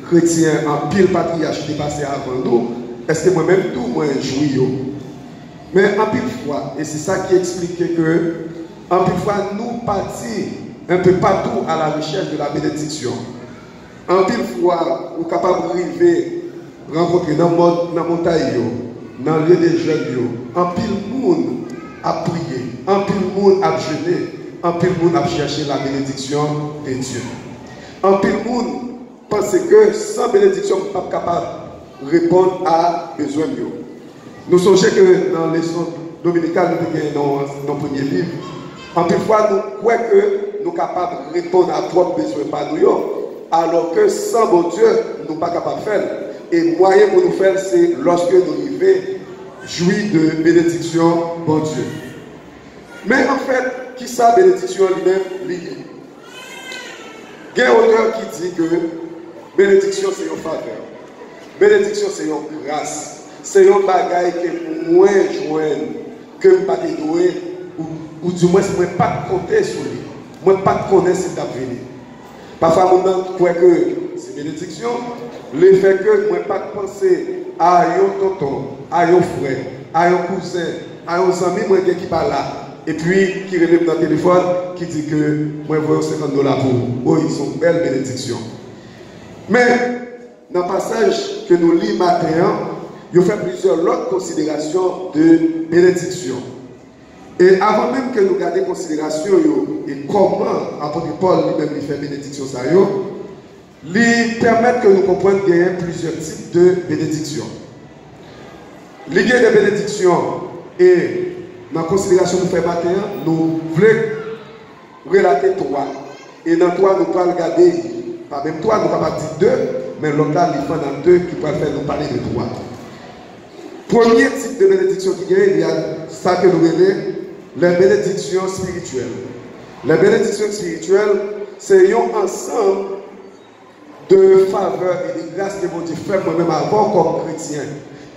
chrétien, un pile patriarche qui est passé avant nous, est-ce que moi-même tout moi jouis? Mais en pile fois, et c'est ça qui explique que en pile fois, nous partons un peu partout à la recherche de la bénédiction. En pile fois, nous sommes capables d'arriver, rencontrer dans la montagne, dans le lieu des jeunes, en pile monde à prier, en pile monde à jeûner, en pile monde à chercher la bénédiction de Dieu. En pile monde pense que sans bénédiction, nous ne sommes pas capables de répondre à besoin de Dieu. Nous songez que dans les leçons dominicales, nous avons dans le premier livre, en pile fois, nous croyons que nous sommes capables de répondre à propres besoins par nous, alors que sans bon Dieu, nous ne sommes pas capables de faire. Et le moyen pour nous faire, c'est lorsque nous arrivons, jouir de bénédiction, bon Dieu. Mais en fait, qui ça, bénédiction lui-même, liée? Il y a un auteur qui dit que bénédiction, c'est une faveur. Bénédiction, c'est une grâce. C'est un bagage que pour moi, que je ne peux pas doué, ou du moins, je ne peux pas compter sur lui. Je ne peux pas connaître ce qui est venu. Parfois, je crois que c'est bénédiction. Le fait que je ne peux pas penser à un tonton, à un frère, à un cousin, à un ami qui parle là, et puis qui relève dans le téléphone, qui dit que moi, je veux $50 pour vous. Oh, ils sont belles bénédictions. Mais, dans le passage que nous lisons matin, il y a fait plusieurs autres considérations de bénédiction. Et avant même que nous gardions considération et comment l'apôtre Paul lui-même fait bénédiction, ça lui permet que nous comprenions qu'il y a plusieurs types de bénédictions. Les gains de bénédiction et dans la considération que nous faisons matin, nous voulons relater trois. Et dans trois, nous pouvons regarder, pas même trois, nous ne pouvons pas dire deux, mais l'autre là, il faut dans deux qui peuvent faire nous parler de trois. Premier type de bénédiction qui gagne, il y a ça que nous voulons, les bénédictions spirituelles. Les bénédictions spirituelles, c'est un ensemble de faveurs et de grâces que mon Dieu fait moi-même avant comme chrétien,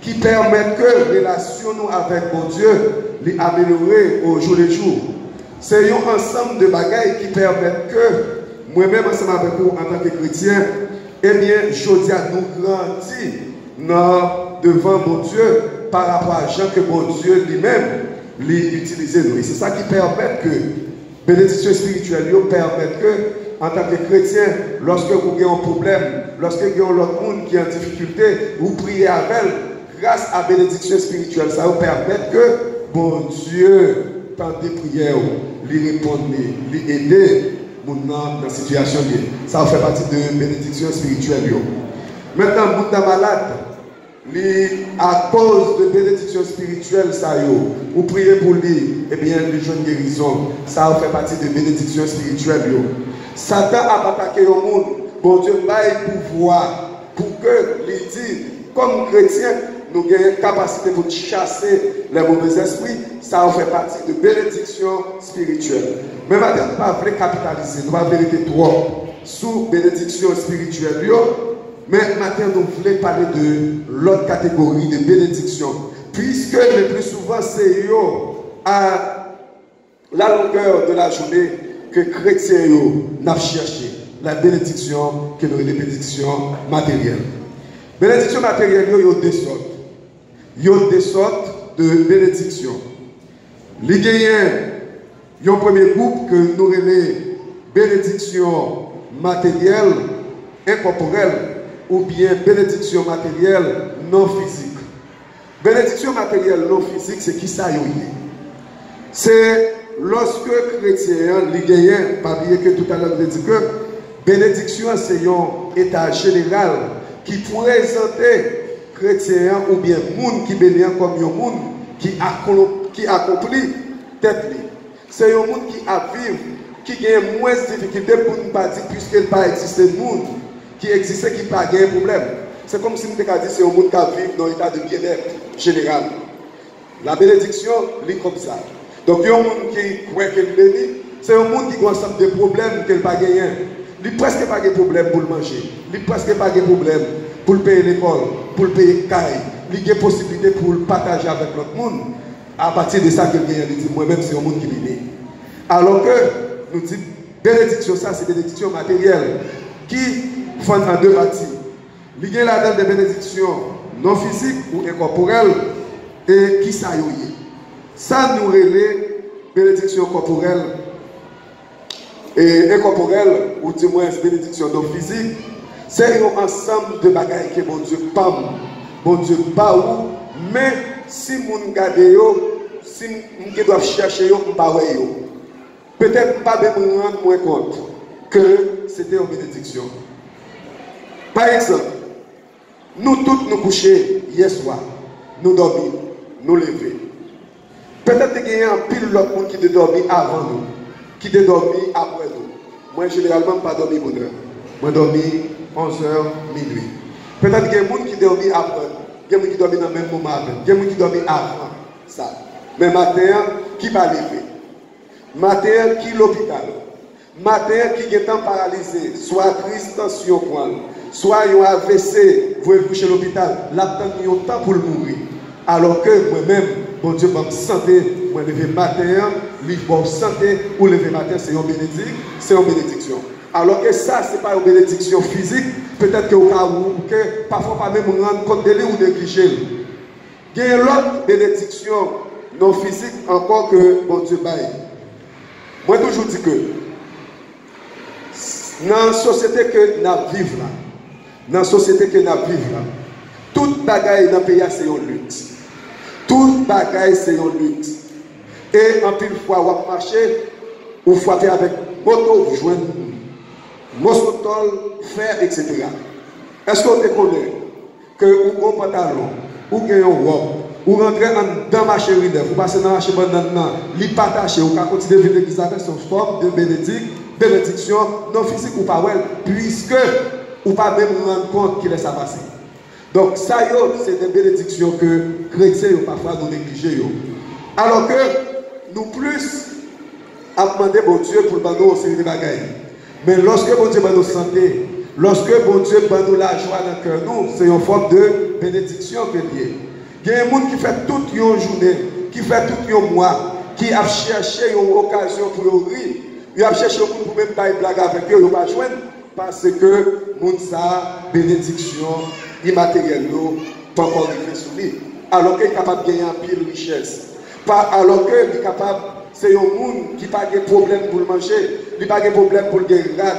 qui permettent que la relation nous avec mon Dieu l'améliorer au jour le jour. C'est un ensemble de bagailles qui permettent que moi-même ensemble avec vous en tant que chrétien, eh bien, je dis à nous grandir devant mon Dieu par rapport à Jean que mon Dieu lui-même l'utilise nous. Et c'est ça qui permet que bénédiction spirituelle permet que, en tant que chrétien, lorsque vous avez un problème, lorsque vous avez l'autre monde qui est en difficulté, vous priez avec elle, grâce à la bénédiction spirituelle, ça vous permet que bon Dieu, par des prières, lui répondre, lui aider dans la situation. Ça fait partie de bénédiction spirituelle. Maintenant, vous êtes malade. À cause de bénédiction spirituelle, vous priez pour lui, et bien, les jeunes guérison, ça fait partie de bénédiction spirituelle. Satan a attaqué le monde, bon Dieu va pouvoir pour que les dit, comme chrétiens, nous avons une capacité pour chasser les mauvais esprits, ça fait partie de bénédiction spirituelle. Mais maintenant, nous ne pouvons pas capitaliser, nous ne pouvons pas vérité trop sous bénédiction spirituelle. Mais maintenant, nous voulons parler de l'autre catégorie de bénédiction. Puisque le plus souvent, c'est à la longueur de la journée que les chrétiens n'ont cherché la bénédiction que nous avons, les bénédictions matérielles. Bénédiction matérielle, il y a deux sortes. Il y a des sortes de bénédictions. Les gagnants, il y a un premier groupe que nous avons bénédiction matérielle incorporelle ou bien bénédiction matérielle non physique. Bénédiction matérielle non physique, c'est qui ça y est? C'est lorsque chrétien, les gagnants, pas oublier que tout à l'heure je dit que bénédiction c'est un état général qui présentait chrétien ou bien monde qui bénit comme un monde qui accomplit tête. C'est un monde qui a vivre, qui a moins de difficultés pour ne pas dire puisqu'il n'a pas existé de monde qui existait, qui n'a pas de problème. C'est comme si nous avons dit c'est un monde qui vit dans l'état de bien-être général. La bénédiction, c'est comme ça. Donc, il y a un monde qui croit qu'il bénit, c'est un monde qui a un ensemble de problèmes qu'il n'a pas gagné. Il n'a presque pas de problème pour le manger, il n'a presque pas de problème pour payer l'école, pour payer le caille, il a des possibilités pour le partager avec l'autre monde. À partir de ça, qu'il gagne, il dit moi-même, c'est un monde qui bénit. Alors que nous disons, bénédiction, ça, c'est bénédiction matérielle qui font en deux parties. Il y a là-dedans des bénédictions non physiques ou incorporelles et qui ça y est. Ça nous relève bénédiction corporelle et incorporelle ou du moins bénédiction non physique. C'est un ensemble de bagailles que mon Dieu pam, mon Dieu baou, mais si mon garde yo, si je dois chercher yo, peut-être pas de me rendre moins compte que c'était une bénédiction. Par exemple, nous tous nous coucher hier soir, nous dormir, nous lever. Peut-être qu'il y a un pile l'autre monde qui a dormi avant nous, qui a dormi après nous. Moi, généralement, pas dormi bonne heure. Moi, dormi 11h, minuit. Peut-être qu'il y a un monde qui a dormi après. Il y a un monde qui a dormi dans le même moment. Il y a un monde qui a dormi avant ça. Mais matin, qui va lever? Matin, qui l'hôpital? Matin, qui est temps paralysé, soit crise, tension, soit un AVC, vous allez coucher à l'hôpital, là, il y a un temps pour le mourir. Alors que moi-même, mon Dieu, ma santé, moi, lever matin, livre santé, ou lever matin, c'est une bénédiction, c'est une bénédiction. Alors que ça, ce n'est pas une bénédiction physique, peut-être qu'au cas où, que parfois pas même rendre compte de lui ou négliger. Il y a une autre bénédiction non physique encore que mon Dieu baille. Moi, toujours dis que dans la société que nous vivons là, dans la société que nous vivons là, toute bagaille dans le pays, c'est une lutte. Toute bagaille, c'est une lutte. Et en plus, fois, vous marchez, vous frappez avec moto, vous jouez, mosotol, fer, etc. Est-ce qu'on te connaît que vous avez un pantalon, vous avez un robe, vous rentrez dans le marché, vous passez dans le marché, vous avez pas attaché, vous pouvez continuer de vivre l'église avec son forme de bénédiction, non physique ou pas, puisque vous ne pouvez pas même rendre compte qu'il est ça passé. Donc, ça, c'est des bénédictions que les chrétiens parfois nous négligeons. Alors que nous plus à demander bon Dieu pour nous une série de bagailles. Mais lorsque bon Dieu nous santé, lorsque bon Dieu nous la joie dans le cœur, nous, c'est une forme de bénédiction que Dieu. Il y a un monde qui fait toute une journée, qui fait tout un mois, qui a cherché une occasion pour rire. Il a cherché un monde pour même pas une blague avec eux, il n'a pas joindre. Parce que monde sa bénédiction immatérielle pas encore arrivé sur lui. Alors qu'il est capable de gagner un pile richesse. Alors qu'il est capable, c'est un monde qui n'a pas de problème pour le manger, il n'a pas de problème pour le gagner, il a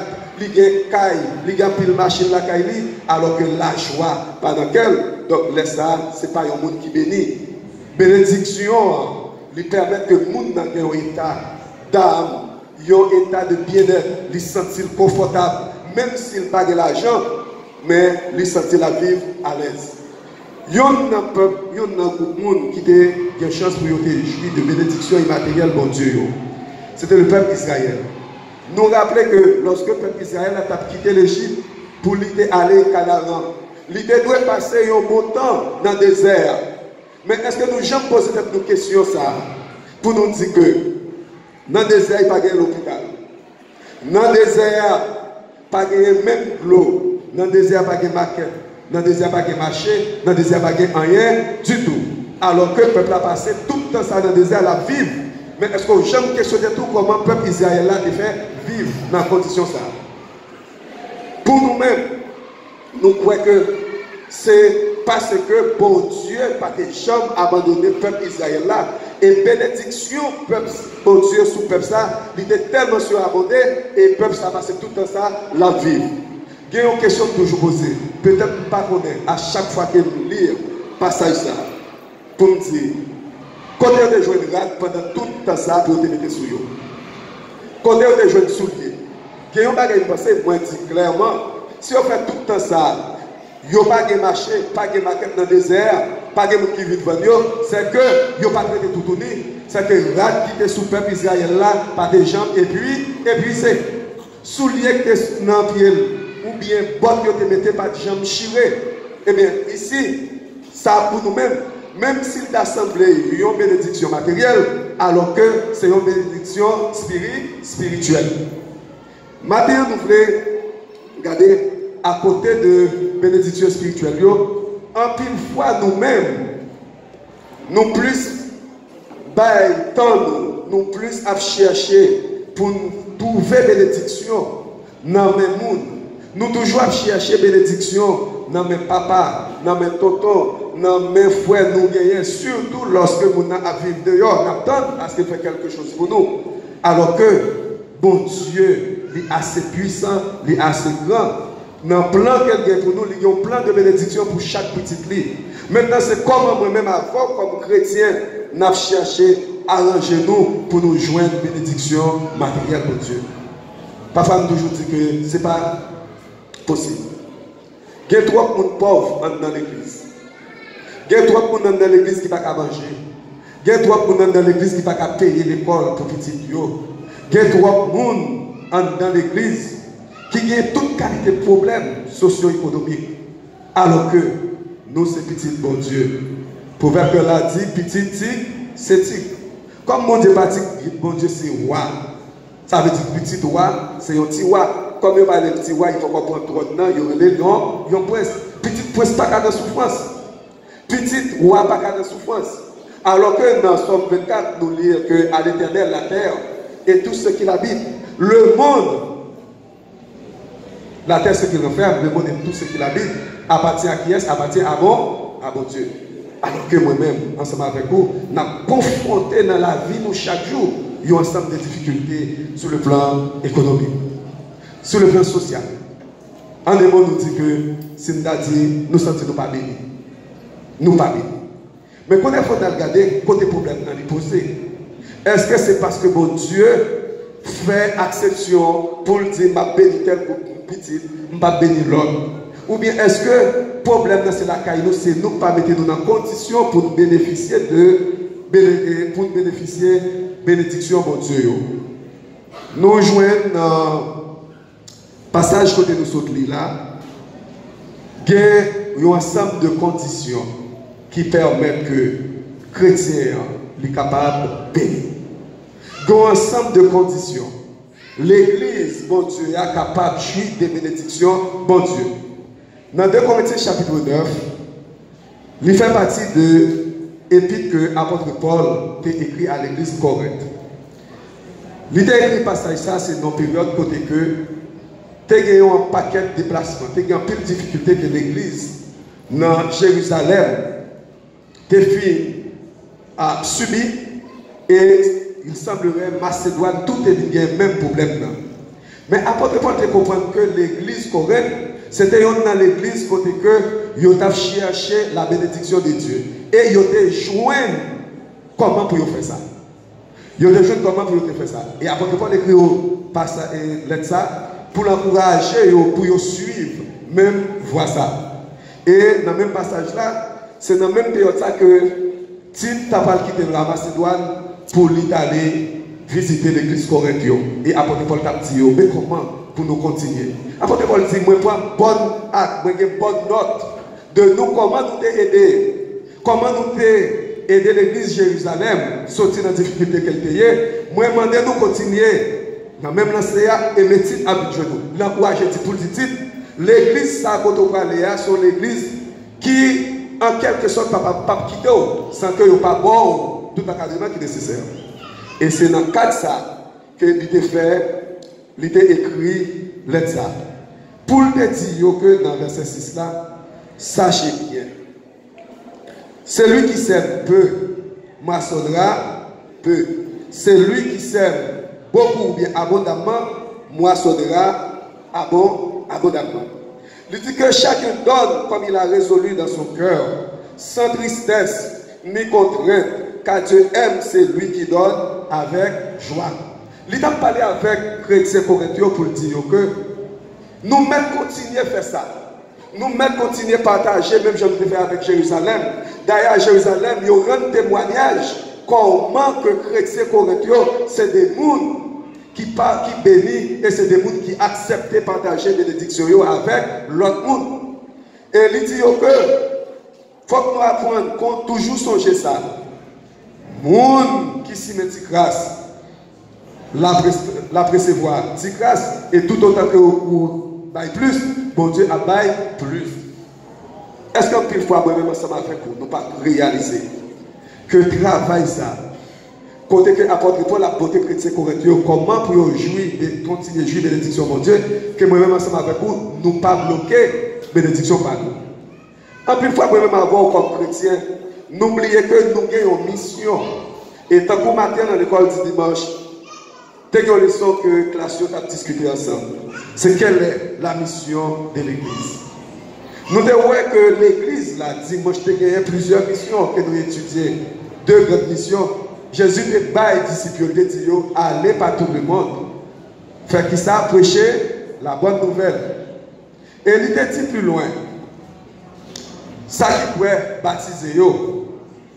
caille, il a pile machine la caille, alors que la joie pendant qu'elle, donc laisse ça, ce n'est pas un monde qui bénit. Bénédiction, lui permet que le monde dans un état d'âme, un état de bien-être, il se sentir confortable. Même s'il n'a pas de l'argent, mais il sentit la vivre à l'aise. Il y a un peuple, il y a un groupe de monde qui a une chance pour jouir de bénédiction immatérielle, bon Dieu. C'était le peuple d'Israël. Nous rappelons que lorsque le peuple d'Israël a quitté l'Égypte pour aller au Canaan, il doit passer un bon temps dans le désert. Mais est-ce que nous jamais posé cette question ça pour nous dire que dans le désert, il n'y a pas de l'hôpital. Dans le désert, pas de même l'eau, dans le désert, pas de maquette, dans le désert, pas de marché, dans le désert, pas de rien du tout. Alors que le peuple a passé tout le temps ça dans le désert, la vivre Mais est-ce qu'on jamais questionné tout comment le peuple Israël a fait vivre dans les conditions ça? Pour nous-mêmes, nous croyons que c'est parce que bon Dieu n'a pas jamais abandonné le peuple Israël là. Et bénédiction, peuple, bon Dieu, sous le peuple ça, il était tellement surabondé et le peuple ça passe tout le temps ça, la vie. Il y a une question toujours posée. Peut-être pas connaître à chaque fois que je lis passage ça, pour me dire, quand on a joué une rate pendant tout le temps ça, pour te mettre sur eux. Quand on a joué une soulier, il y a un bagage qui passe, moi je dis clairement, si on fait tout le temps ça, il n'y a pas de marché, pas de maquette dans le désert, pas de monde qui vit devant eux, c'est que il n'y a pas de tout tourner. C'est que le rat qui était sous le peuple Israël là, pas de jambes, et puis c'est soulier qui est dans le pied, ou bien bottes que tu mettais pas de jambes chirées. Eh bien, ici, ça pour nous-mêmes, même s'il l'assemblée, il y a une bénédiction matérielle, alors que c'est une bénédiction spirituelle. Maintenant, nous voulons regarder à côté de bénédiction spirituelle, en pile fois nous-mêmes, nous plus nous plus à chercher pour trouver bénédiction dans mes mondes. Nous toujours à chercher bénédiction dans mes papas, dans mes tontons, dans mes frères, nous gagnons, surtout lorsque nous avons à vivre dehors, nous attendons à ce qu'il fasse quelque chose pour nous. Alors que, bon Dieu, il est assez puissant, il est assez grand. Dans le plan qu'il y a pour nous, il y a un plan de bénédiction pour chaque petite lit. Maintenant, c'est comment moi-même, avant, comme chrétien, nous avons cherché à arranger nous pour nous joindre une bénédiction matérielle de Dieu. Parfois, nous toujours dit que ce n'est pas possible. Il y a trop de monde pauvre dans l'église. Il y a trop de monde dans l'église qui ne peut pas manger. Il y a trop de monde dans l'église qui ne peut pas payer l'école pour petit yo. Il y a trop de monde dans l'église qui a toute qualité de problèmes socio-économiques. Alors que nous, c'est petit bon Dieu. Proverbe là dit, petit tigre, c'est tigre. Comme mon Dieu pas bon Dieu c'est roi. Ça veut dire petit roi, c'est un petit roi. Comme il va le petit roi, il faut qu'on prenne trop de temps, il y a les noms, il y a un prince. Petit prince pas qu'à de souffrance. Petit roi pas qu'à de souffrance. Alors que dans Somme 24, nous lisons qu'à l'Éternel, la terre et tout ce qui l'habite, le monde, la terre, ce qu'il renferme, le monde et tout ce qui l'habite, appartient à qui est-ce? Appartient à bon Dieu. Alors que moi-même, ensemble avec vous, nous avons confronté dans la vie, nous, chaque jour, il y a un ensemble de difficultés sur le plan économique, sur le plan social. En des mots, nous dit que, si nous avons dit, nous ne sommes pas bénis. Nous ne sommes pas bénis. Mais quand il faut regarder, côté problème dans les posés, est-ce que c'est parce que bon Dieu fait exception pour dire, ma béni tel petit, ma béni l'autre? Ou bien est-ce que le problème c'est la caillou, c'est nous pas mettre nous dans condition pour bénéficier de bénédiction bon Dieu. Nous joignons dans passage côté nous sommes là, il y a un ensemble de conditions qui permettent que chrétien est capable de bénir. Il y a un ensemble de conditions. L'église, bon Dieu, est capable de jouir des bénédictions, bon Dieu. Dans 2 Corinthiens chapitre 9, il fait partie de l'épître que l'apôtre Paul a écrit à l'église de Corinthe. L'idée écrit passage ça, c'est dans une période côté que tu as eu un paquet de déplacements, tu as eu un peu de difficulté que l'église dans Jérusalem a subi et il semblerait Macédoine, tout est le même problème. Mais l'apôtre Paul te comprendre que l'église Corinthe, c'était dans l'église côté que ils ont cherché la bénédiction de Dieu. Et ils ont joint comment pour faire ça. Ils ont joint comment pour faire ça. Et après Paul écrit ça pour l'encourager, pour suivre, même voir ça. Et dans le même passage là, c'est dans la même période ça que Tite n'a pas quitté la Macédoine pour aller visiter l'église corinthienne. Et après Paul t'a dit, mais comment pour nous continuer? Après Paul dit, moi prends bonne acte, moi une bonne note de nous, comment nous t'aider, comment nous aider l'église Jérusalem, sortir dans la difficulté qu'elle était. Moi demandez nous continuer. Dans même l'enseignant et médecine habituée nous. L'encourager pour le titre, l'église ça quand on parle sur l'église qui en quelque sorte pas quitter sans que vous pas bon tout encadrement qui est nécessaire. Et c'est dans le cadre de ça que il était écrit lettre ça. Pour te dire que dans verset 6 là, sachez bien. Celui qui sème peu, moissonnera peu. Celui qui sème beaucoup ou bien abondamment, moissonnera abondamment. Il dit que chacun donne comme il a résolu dans son cœur, sans tristesse ni contrainte, car Dieu aime celui qui donne avec joie. Il a parlé avec chrétiens corinthiens pour dire que nous mettons continuer à faire ça. Nous mettons continuer à partager, même je le fais avec Jérusalem. D'ailleurs, à Jérusalem, il y aura un témoignage comment que chrétiens corinthiens, c'est des mondes qui bénissent et c'est des mondes qui acceptent de partager des bénédictions avec l'autre monde. Et il dit que faut que nous apprenions qu'on toujours songer ça. Monde qui s'y met grâce, la précevoir, dit grâce, et tout autant que vous baille plus, bon Dieu a baille plus. Est-ce qu'un pile fois, moi-même, ensemble avec vous, nous pas réaliser que travail ça, côté que apporte Paul la beauté chrétienne corinthienne, comment pour jouir, continuer à jouir bénédiction, mon Dieu, que moi-même, ensemble avec vous, nous pas bloquer bénédiction par nous. Un pile fois, moi-même, avoir comme chrétien, n'oubliez que nous avons une mission. Et tant qu'au matin, dans l'école du dimanche, dès qu'on leçon que classe a discuté ensemble, c'est quelle est la mission de l'Église. Nous devons que l'Église, là, dimanche, a gagné plusieurs missions que nous étudions. Deux grandes missions. Jésus est bas et disciples, il dit, allez par tout le monde. Faire qui ça, prêcher la bonne nouvelle. Et il était dit plus loin. Ça qui peut baptiser,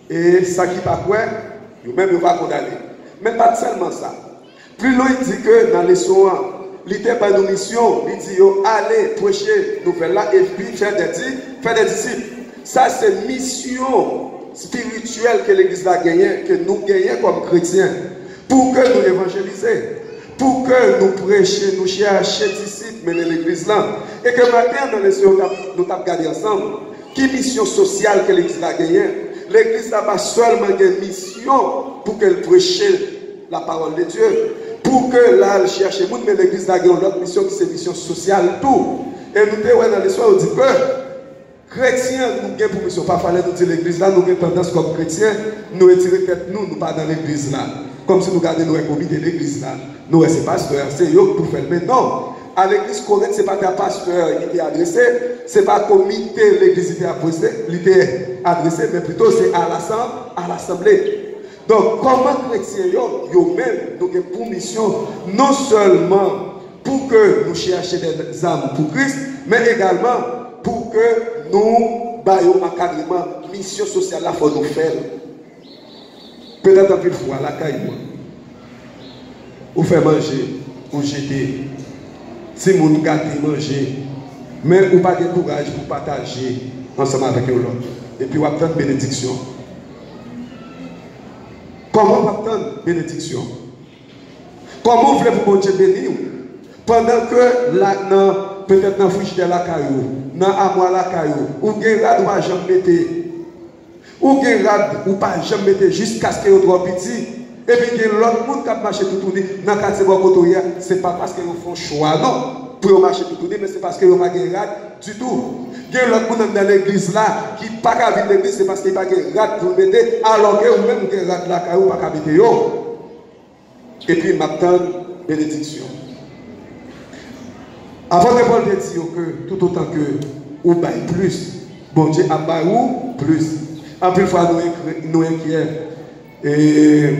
et ça qui pas quoi, même va condamner. Mais pas seulement ça. Plus loin, il dit que dans les soins, il était par nos missions, il dit allez prêcher nouvelle là et puis faire des disciples. Ça, c'est mission spirituelle que l'Église a gagnée, que nous gagnons comme chrétiens, pour que nous évangélisions, pour que nous prêchions, nous cherchions des disciples, mener l'Église là. Et que maintenant, dans les soins, nous avons regardé ensemble, qui mission sociale que l'Église a gagnée. L'Église n'a pas seulement une mission pour qu'elle prêche la parole de Dieu, pour que là, elle cherche le monde, mais l'Église a une autre mission qui c'est une mission sociale, tout. Et nous, dans l'histoire, on dit que chrétiens, nous avons pour mission, pas fallait nous dire l'Église là, nous avons tendance comme chrétiens, nous étirer tête, nous pas dans l'Église là. Comme si nous gardions nos comité de l'Église là. Nous, c'est pasteur, c'est eux pour faire. Mais non, à l'Église correcte, ce n'est pas un pasteur qui est adressé, ce n'est pas un comité de l'Église qui est adressé, mais plutôt c'est à l'Assemblée. Donc, comment chrétiens, même, nous avons pour mission, non seulement pour que nous cherchions des âmes pour Christ, mais également pour que nous baillons encadrement, mission sociale, là, il faut nous faire. Peut-être un peu de fois, la caille, ou faire manger, ou jeter. Si vous gâtez manger, mais vous n'avez pas de courage pour partager ensemble avec l'autre. Et puis vous avez une bénédiction. Comment vous avez une bénédiction? Comment vous voulez vous Dieu bénir? Pendant que là, peut-être dans le frigidaire la caillou, dans l'armoire la caillou, ou bien là, vous ne jamais mettre, ou bien là, vous ne jamais mettre jusqu'à ce que vous soyez petit. Et puis, l'autre monde qui a marché tout tourner dans le quartier de ce n'est pas parce qu'ils font choix, non, pour marcher tout tourner, mais c'est parce qu'ils n'ont pas de rade du tout. Il y a l'autre monde dans l'église là qui n'a pas qu'à vivre l'église, c'est parce qu'il n'y a pas de rade pour mettre, alors que vous-même, vous avez rade là, vous n'avez pas qu'à mettre. Et puis, maintenant, bénédiction. Avant de Paul dire que tout autant que vous baillez plus, bon Dieu a baillé plus. En plus, fois, nous inquiétons. Et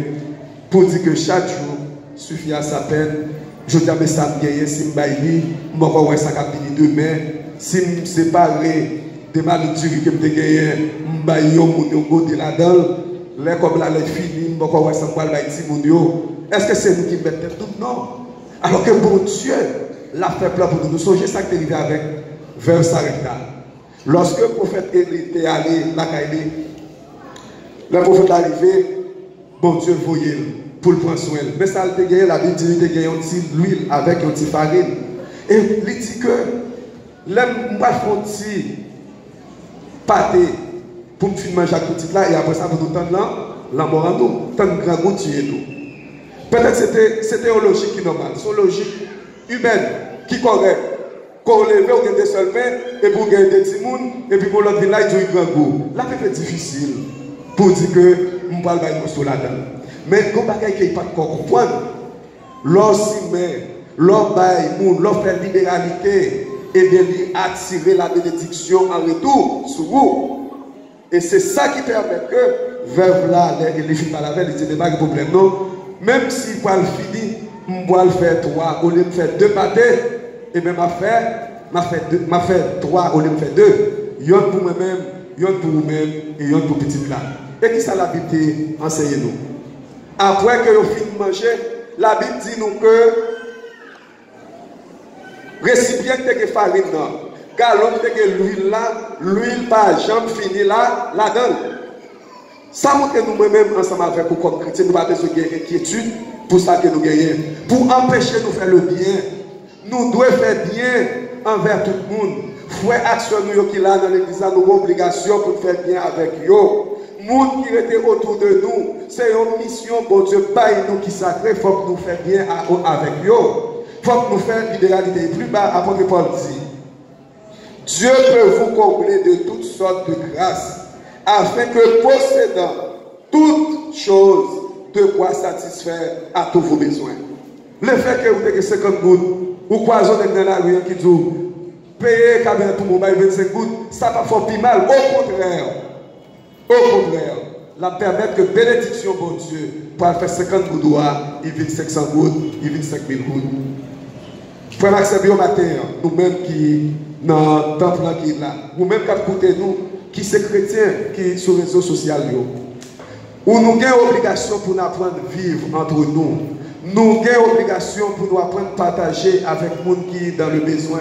pour dire que chaque jour suffit à sa peine, je dis à ça me gagne, si je baille, je vais voir ça demain. Si je me sépare de ma nourriture que je gagne, je baille mon de là-dedans. Là, comme là, les fini, je vais voir ça pour bailler. Est-ce que c'est nous qui mettons tout? Non. Alors que bon Dieu l'a fait plein pour nous. Nous songez ça qui est arrivé avec vers Sarepta. Lorsque le prophète était allé, le prophète est arrivé, bon Dieu voyait pour le prendre soin. Mais ça a gagné, la Bible dit qu'il a gagné un petit huile avec un petit farine. Et il dit que l'homme va faire un petit pâté pour me faire manger à tout là, et après ça, vous nous tendez là, la mort en nous, tant de grand goût tuer nous. Peut-être c'était une logique qui est normale, c'est une logique humaine qui est correcte. Qu'on lève, on gagne des seuls mains, et pour gagner des petits mouns, et puis pour l'autre ville là, il dit grand goût. Là, c'est difficile pour dire que je ne parle pas de là-dedans. Mais quand on ne peut pas comprendre, lorsqu'il met, lorsqu'il fait libéralité, et bien il attirer la bénédiction en retour sur vous. Et c'est ça qui permet que, veuve là, les filles par la veille, ils disent pas de problème, non. Même si pour le finir, je vais le faire 3, au lieu de faire 2 pâtés, et bien m'a fait 3 au lieu de faire 2. Yon pour moi-même, yon pour vous-même, et yon pour petit là. Et qui ça la Bible enseigne nous? Après que vous finissez de manger, la Bible dit nous que récipient que farine là, galon que l'huile là, l'huile pas jamais fini là, là-dedans. Ça montre que nous-mêmes ensemble avec vous comme chrétiens, nous avons besoin d'inquiétude pour ça que nous gagnons. Pour empêcher de faire le bien, nous devons faire bien envers tout le monde. Frère action nous qui là dans l'église, nous avons obligation pour faire bien avec eux. Monde qui était autour de nous, c'est une mission, bon Dieu, pas nous qui sacré, il faut que nous fassions bien avec eux. Il faut que nous fassions libéralité. Plus bas, apôtre Paul dit, Dieu peut vous combler de toutes sortes de grâces, afin que possédant toutes choses, de quoi satisfaire à tous vos besoins. Le fait que vous ayez 50 gouttes, ou croisez dans la rue qui dit, payer cabinet pour mon bail 25 gouttes, ça ne va pas faire mal. Au contraire, la permettre que bénédiction, bon Dieu, pour faire 50 gouttes, il vit 500 gouttes, il vit 5000 gouttes. Frère Maxime, au matin, nous-mêmes qui, dans le temple qui est là, nous-mêmes qui écoutez nous, qui sont chrétiens, qui sont sur les réseaux sociaux, où nous avons obligation pour nous apprendre à vivre entre nous. Nous avons obligation pour nous apprendre à partager avec les gens qui sont dans le besoin.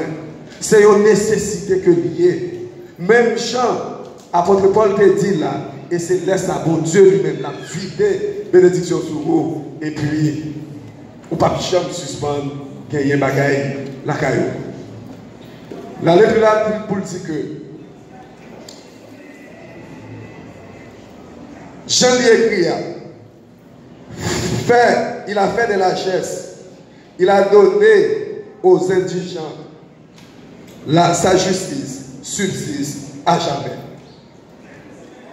C'est une nécessité que liée. Même Jean, apôtre Paul te dit là, et c'est laisse à bon Dieu lui-même la vider, bénédiction sur vous, et puis, ou pas jamais suspendre, gagner bagaille, la caillou. La lettre là, pour dire que Jean lui écrit, il a fait de la largesses, il a donné aux indigents sa justice subsiste à jamais.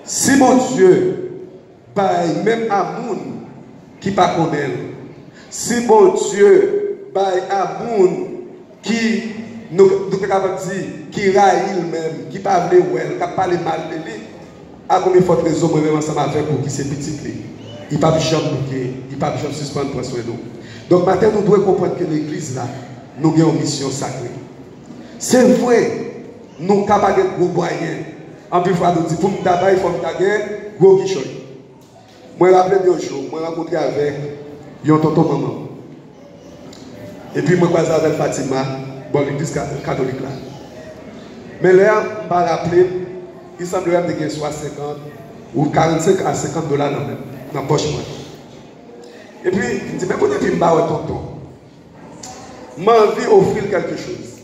Si mon Dieu, pareil, même à moun qui pas connaît, si mon Dieu, pareil à moun qui nous capable dire, qui raille même, qui parle well, qui parle mal de lui, à combien de fois raison moi-même ensemble avec vous qui c'est petit lui. Il ne peut pas jamais bloquer, il ne peut pas jamais suspendre pour soin nous. Donc maintenant nous devons comprendre que l'église là, nous avons une mission sacrée. C'est vrai, nous sommes capables de gros moyens. En plus, nous disons, pour nous tabac, il faut nous taguer, gros guichon. Moi, je me rappelle d'un jour, je me rencontré avec un tonton maman. Et puis, je me croisé avec Fatima, dans l'église catholique là. Mais là, je me rappelle, il semblerait que soit 50 ou 45 à 50 dollars dans la poche. Et puis, je me dis, mais quand je me parle tonton, j'ai envie d'offrir quelque chose.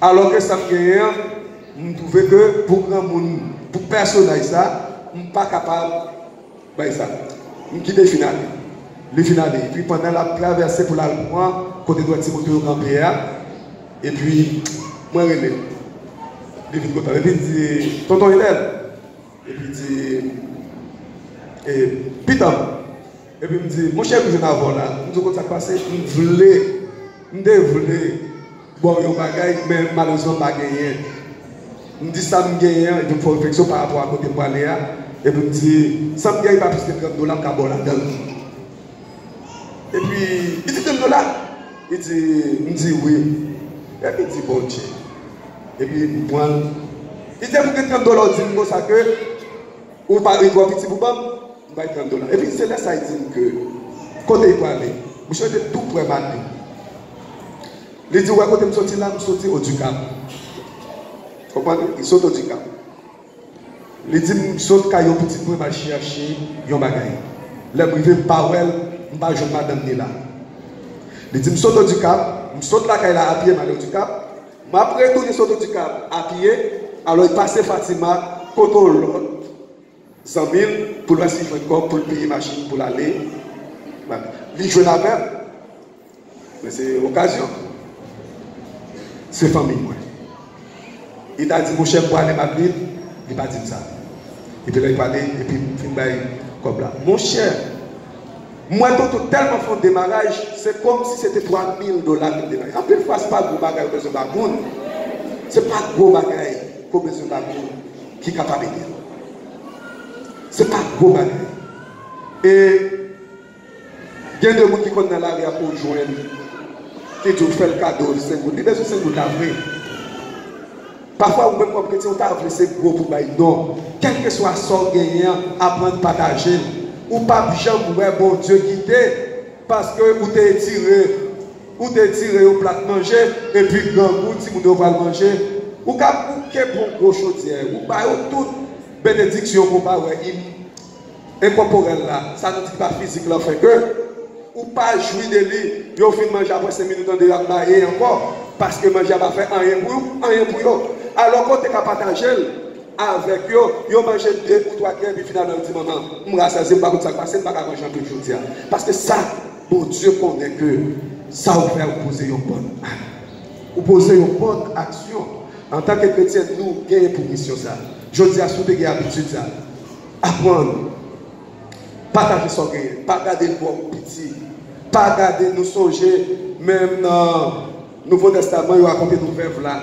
Alors que ça me gagne, je trouvais que pour personne, je ne suis pas capable de faire ça. Je quitte les finales. Et puis pendant la traversée pour la moi, côté droit de Timothée au Grand-Père, et puis, moi, je relève. Et puis, il dit, tonton Hélène. Et puis, il dit, Pitam. Et puis, il me dit, mon cher cousin avant là, nous avons passé, je voulais, bon, il y a un bagage, mais malheureusement, pas gagné. Je me dis, ça me gagne, et puis, il faut réflexion par rapport à côté de Paléa. Et puis, il me dit, ça me gagne pas plus que 30 dollars qu'à boire là-dedans. Et puis, il dit 30 dollars. Il me dit oui. Et puis, il dit, bon Dieu. Et puis, moi, il dit, pour que 30 dollars, il dit, comme ça que, ou pas, il doit petit pour moi, il va 30 dollars. Et puis, c'est là, ça, il dit que, quand il peut aller, je suis tout prêt à aller. Il dit, ouais, quand je me sorti là, je me sorti au Ducap. Vous comprenez? Il saute au Ducap. Il dit, je saute quand il y a un petit peu, je vais chercher un bagage. Là, je vais pas well, je vais jouer madame là. Il dit, je saute au Ducap, je saute là quand il a à pied, je vais au Ducap. Mais après tout, il saute au Ducap à pied. Alors, il passe Fatima, côté l'autre, 100 000, pour le faire pour payer machine pour l'aller. Il joue la même. Mais c'est occasion. C'est famille, moi. Il a dit, mon chef, pour aller à Madrid, il n'a pas dit ça. Et puis là, il parlait, et puis il m'a dit, comme là. Mon cher, moi, tellement fond de démarrage, c'est comme si c'était $3 000 de démarrage. En plus, ce n'est pas gros bagage que besoin de bagoun. Ce n'est pas gros bagage que besoin de bagoun qui est capable de dire. Ce n'est pas gros bagage. Et il y a des gens qui sont dans l'arrière pour joindre, qui disent faire le cadeau de 5 gouttes. Les besoins de 5 gouttes, vrai. Parfois, vous même comme chrétien, vous avez c'est gros pour bailler. Non. Quel que soit son gagnant, apprendre à partager. Ou pas jamais bon Dieu quitter parce que vous t'es tiré au plat manger et puis grand goût si vous devez manger. Ou qu'à bouquet bon gros chaudière. Ou pas toute bénédiction pour pas incorporelle là. Ça ne dit pas physique là fait que ou pas jouir de lui. Vous finissez manger après 5 minutes de bailler encore parce que manger va faire rien pour vous. Alors quand tu es capable de partager avec eux, ils mangent 2 ou 3 gains, puis finalement, ils disent maman, je ne sais pas ce qui passe, je ne sais pas manger un peu de choses. Parce que ça, bon Dieu connaît que ça vous fait opposer une bonne acte. Opposer une bonne action. En tant que chrétien, nous gagnons pour mission ça. Je dis à ceux qui ont l'habitude ça. Apprendre. Partager son gain. Pas garder le bon petit. Pas garder nous songer. Même dans le Nouveau Testament, il y a raconté nos rêves là.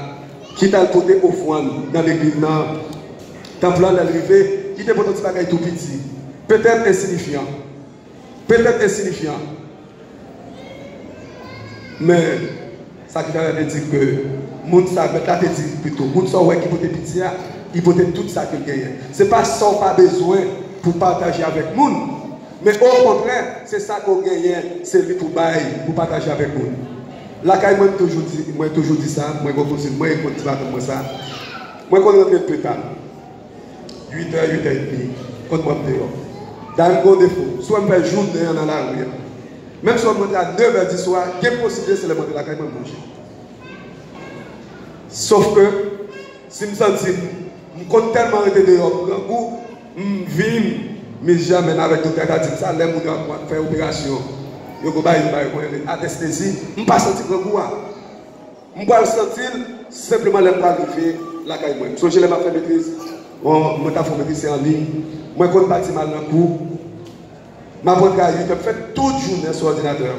Qui t'a le côté au fond dans l'église. Quand vous l'arrivée, il était pour petit bagage tout petit. Peut-être insignifiant. Peut-être insignifiant. Mais ça qui veut dire que le monde savait, là tu dis plutôt, le monde savait qui peut être petit, il peut être tout ça qu'il gagne. Ce n'est pas ça qu'on a besoin pour partager avec le monde. Mais au contraire, c'est ça qu'on gagne, c'est lui pour partager avec le monde. Là, quand moi toujours dit ça, moi je continue, moi je continue à faire ça. Moi je rentre plus tard. 8h, 8h30, quand moi je dehors. Dans un gros défaut, soit je fais journée dans la rue. Même si on monte à 9h du soir, il y a une possibilité c'est de monter la caille pour manger. Sauf que, si je me sens, je compte tellement arrêter dehors, je vis, mais jamais avec d'autres gars qui disent ça, les gens qui faire opération, ils vont faire anesthésie, je ne pas sentir le goût. Je ne pas le sentir, simplement les pas arriver la caille. So, je n'ai pas fait maîtrise. Bon, je vais maîtriser en ligne. Moi, je vais mal dans le coup. Je vais faire toute journée sur l'ordinateur.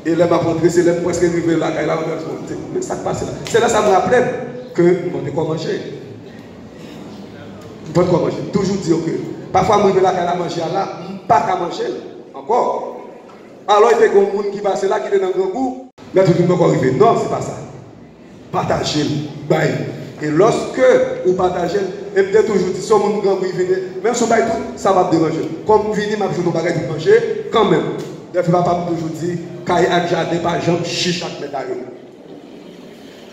Et là, je vais presque arriver là, mais ça passe là. C'est là que ça me rappelle que je ne vais pas manger. Je ne vais pas manger. Toujours dire que parfois, je vais là, je vais manger là, je ne vais pas manger. Encore. Alors, il y a des gens qui passent là, qui sont dans le grand goût. Mais tout le monde va arriver. Non, ce n'est pas ça. Partagez. Bye. Et lorsque vous partagez, et peut-être toujours dit, si mon grand bruit vient, même si on tout, ça va me déranger. Comme vous venez, je vais bagage pour manger, quand même. Des fois, papa toujours dit, quand il y a un jardin, pas jambe chiche chaque mètre.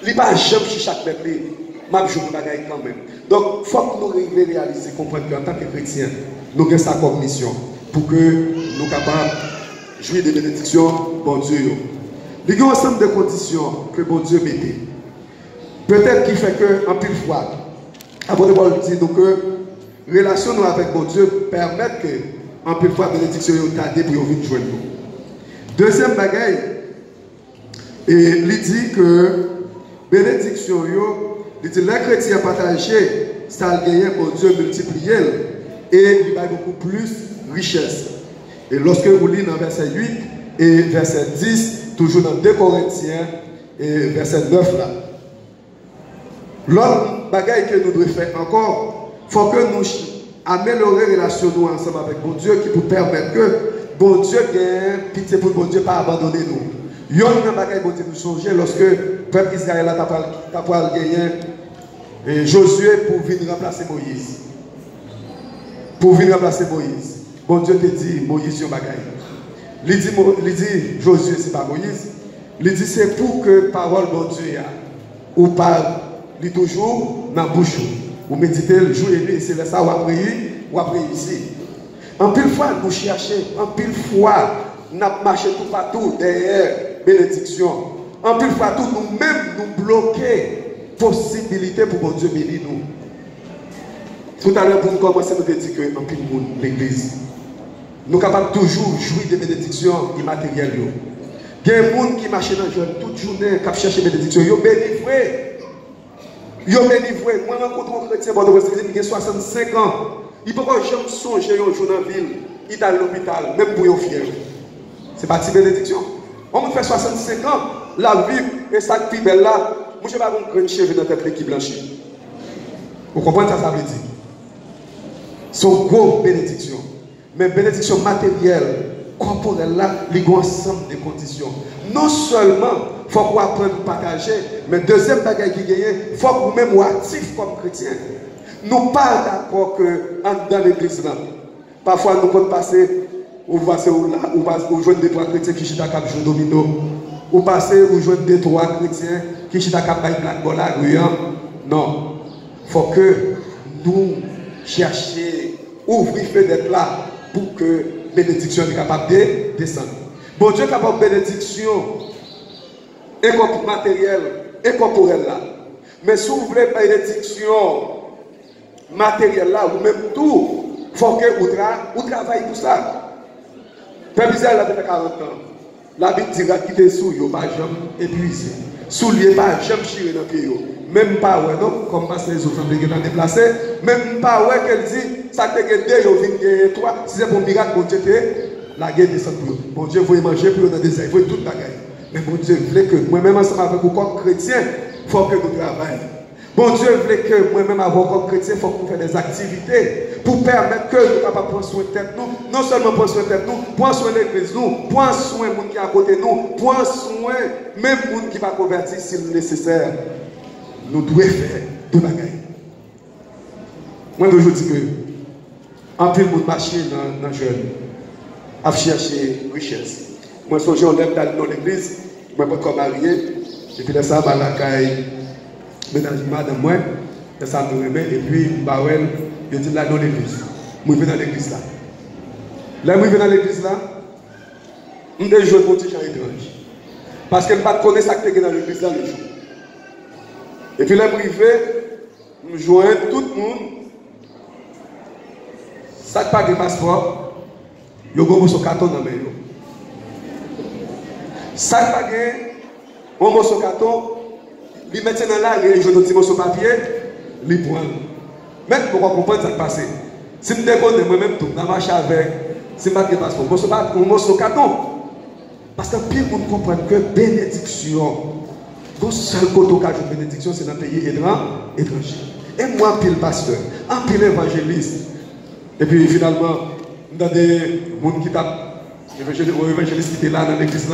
Il n'y a pas jambe chiche chaque mètre. Je vais bagage quand même. Donc, il faut que nous arrivions à réaliser, comprendre qu'en tant que chrétiens, nous avons sa comme mission pour que nous soyons capables de jouir des bénédictions, bon Dieu. Il y a un ensemble de conditions que bon Dieu mettait. Peut-être qu'il fait que, en pile fois, après de voir dire que relation nous avec mon Dieu permet que, en pile fois, bénédiction est tardée pour venir joindre nous. Deuxième bagaille, il dit que bénédiction, il dit les chrétiens partagés, ça a gagné mon Dieu multiplié et il a beaucoup plus richesse. Et lorsque vous lisez dans verset 8 et verset 10, toujours dans 2 Corinthiens et verset 9 là. L'autre bagaille que nous devons faire encore, il faut que nous améliorions les relations nous ensemble avec bon Dieu qui nous permettre que bon Dieu gagne pitié pour bon Dieu pas abandonner nous. Il y a une bagaille bon Dieu nous changer lorsque le peuple Israël a gagné Josué pour venir remplacer Moïse. Pour venir remplacer Moïse. Bon Dieu te dit Moïse yon bagaille. Il dit Josué c'est pas Moïse. Il dit c'est pour que parole bon Dieu ou parle il toujours dans la bouche. Vous méditez le jour et nuit, c'est ça vous priez ici. En pile fois, nous cherchons, en pile fois, nous marchons tout partout derrière bénédiction. En pile fois, tout nous-mêmes nous bloquer possibilité pour mon Dieu bénir nous. Tout à l'heure, pour nous commencer, nous avons dit que en pile monde, l'église, nous sommes capables toujours jouir des bénédictions immatérielles. Il y a des gens qui marchent dans le jeune toute journée, qui cherchent des bénédictions. Ils sont bénéfiés. Ils sont bénéfiés. Moi, je rencontre un chrétien qui a 65 ans. Il ne peut pas jamais songer un jour dans la ville. Il est à l'hôpital, même pour un fier. C'est pas une bénédiction. On me fait 65 ans, la vie et ça qui est belle là. Moi, je ne vais pas avoir une cheveux dans la tête qui blanchit. Vous comprenez ça, ça veut dire? C'est une grosse bénédiction. Mais bénédiction matérielle, corporelle là, il y a un ensemble de conditions. Non seulement il faut qu'on apprenne à partager, mais deuxième bagage qui gagne, il faut que nous-mêmes soyons actifs comme chrétiens. Nous pas d'accord que dans l'église là. Parfois nous pouvons passer, ou passer ou joindre des trois chrétiens qui sont à cap jouer domino, ou passer ou joindre des trois chrétiens qui sont à cap bailler black ball à non. Il faut que nous cherchions, ouvrir fenêtre là pour que bénédiction soit capable de descendre. Bon Dieu est capable de bénédiction et matérielle et corporelle là. Mais si vous voulez bénédiction matérielle là, ou même tout, il faut que vous travaillez pour ça. Père Bizarre, il a 40 ans. La Bible dit qu'il est sous, il n'est pas jamais épuisé. Sous lui, il n'est pas jamais chiré dans le pied. Même pas, ouais, non, comme les autres femmes qui sont déplacées, même pas, ouais, qu'elle dit, ça te guette, il vient de toi, si c'est pour un miracle, bon Dieu, la guerre descend pour eux. Bon Dieu, vous manger pour eux dans le désert, il faut toute la guerre. Mais bon Dieu voulait que moi-même, ensemble avec vous, comme chrétien, il faut que nous travaillions. Bon Dieu voulait que moi-même, comme chrétien, il faut qu'on fasse des activités pour permettre que nous puissions prendre soin de tête nous, non seulement prendre soin de tête nous, prendre soin de l'église nous, prendre soin de gens qui sont à côté de nous, prendre soin même de gens qui va convertir si nécessaire. Nous devons faire deux bagages. Moi, je dis que, en plus, de marcher dans le jeune, à chercher richesse. Moi, je suis dans l'église, je suis pas marié, et puis, ça, je la caille, madame, moi, ça me remet, et puis, je dis là dans l'église. Je vais dans l'église là. Là, je vais dans l'église là, je vais jouer pour petit gens étrange. Parce que je ne connais pas ce qui est dans l'église là le jour. Et puis là, je joins tout le monde. Ça ne pas de passeport. Il y a un carton dans le main. Ça ne pas de un carton. Il met dans la rue, je donne un morceau de papier. Il prend. Mais pourquoi comprendre ce qui passe? Si je me déconne moi-même, je marche avec. Si je n'ai pas de passeport, un morceau de carton. Parce que puis pour comprendre que bénédiction. Le seul côté où j'ai une bénédiction, c'est dans le pays étranger. Et moi, pile pasteur, un pile évangéliste. Et puis finalement, dans des gens qui tapent, l'évangéliste qui était là dans l'église,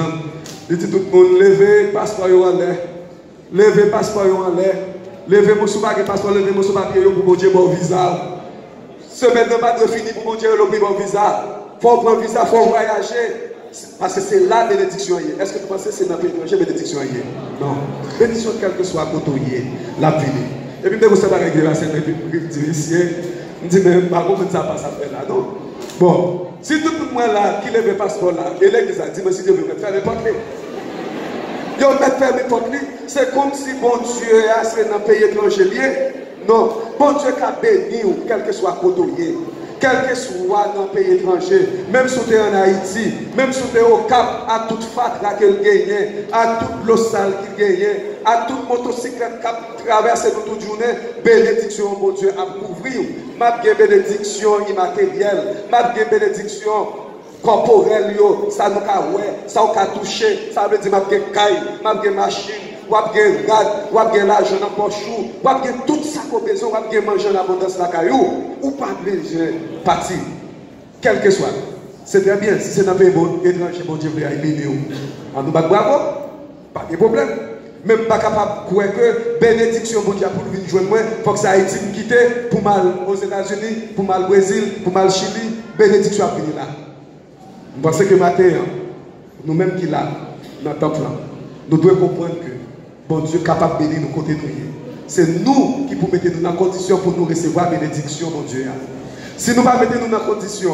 il dit tout le monde, levez passeport en l'air, levez passeport en l'air, levez mon sous-papier, passeport, levez mon sous-papier pour mon Dieu, bon visa. Semaine de pas fini pour mon Dieu, le bon visa. Il faut prendre visa, il faut voyager. Parce que c'est la bénédiction. Est-ce que vous pensez que c'est dans le pays étranger bénédiction? Non. Bénédiction, quel que soit le côté, la vie. Et puis, vous savez, avec la scène, ici, on dit, mais pas comment ça passe après là, non? Bon, si tout le monde là, qui lève le passeport là, et l'église a dit, mais si Dieu veut mettre fermer porte, il va mettre fermer porte, c'est comme si bon Dieu est dans le pays étranger. Non, bon Dieu a béni, quel que soit le côté. Quel que soit dans le pays étranger, même si tu es en Haïti, même si tu es au Cap, à toute fatra qu'elle gagne, à toute l'eau sale qu'il gagne, à toute motocyclette qui traverse toute journée, bénédiction, mon Dieu, à couvrir. Ma bénédiction immatérielle, ma bénédiction corporelle, ça nous a ouais, ça nous a touché, ça veut dire ma caille, ma machine. Ou bien rad, ou bien l'argent dans poche, ou bien tout ça qu'on a besoin, ou bien manger en abondance la caillou, ou pas besoin de partir. Quel que soit. C'est très bien. Si c'est dans un pays étranger, bon Dieu, vous allez bénir. On nous bat bravo, pas de problème. Même pas capable de croire que bénédiction, bon Dieu, pour venir joindre moi, il faut que ça Haïti me quitte pour mal aux États-Unis, pour mal au Brésil, pour mal au Chili, bénédiction à venir là. Vous pensez que matin, nous-mêmes qui là, dans le temple là, nous devons comprendre que bon Dieu est capable de bénir nos côtés de nous. C'est nous qui pouvons mettre nous dans la condition pour nous recevoir la bénédiction, mon Dieu. Si nous ne pas mettre nous dans la condition,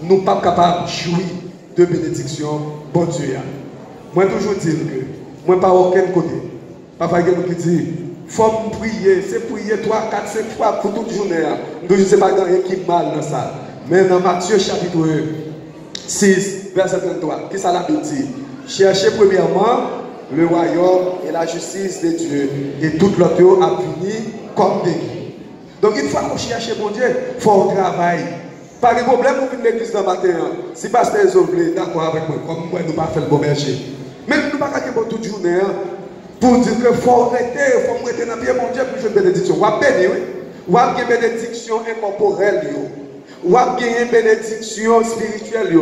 nous ne sommes pas capables de jouir de bénédiction, bon Dieu. Moi, toujours dire que, moi, pas aucun côté. Papa, il y a qui dit, il faut prier, c'est prier 3, 4, 5 fois pour toute journée. Je ne sais pas rien qui est mal dans ça. Mais dans Matthieu chapitre 1, 6, verset 33. Qu'est-ce que la Bible dit? Cherchez premièrement le royaume et la justice de Dieu, et toute l'autre a puni comme des guides. Donc une fois qu'on cherche mon Dieu, il faut travailler. Pas de problème pour venir l'église dans le matin. Si pasteur est oublié, d'accord avec moi, comme moi, nous ne pas faire le bon berger. Mais nous ne pas faire toute journée pour dire qu'il faut arrêter, il faut arrêter dans le pied mon Dieu pour jouer une bénédiction. Ou à bénir, ou à une bénédiction incorporelle, ou à une bénédiction spirituelle,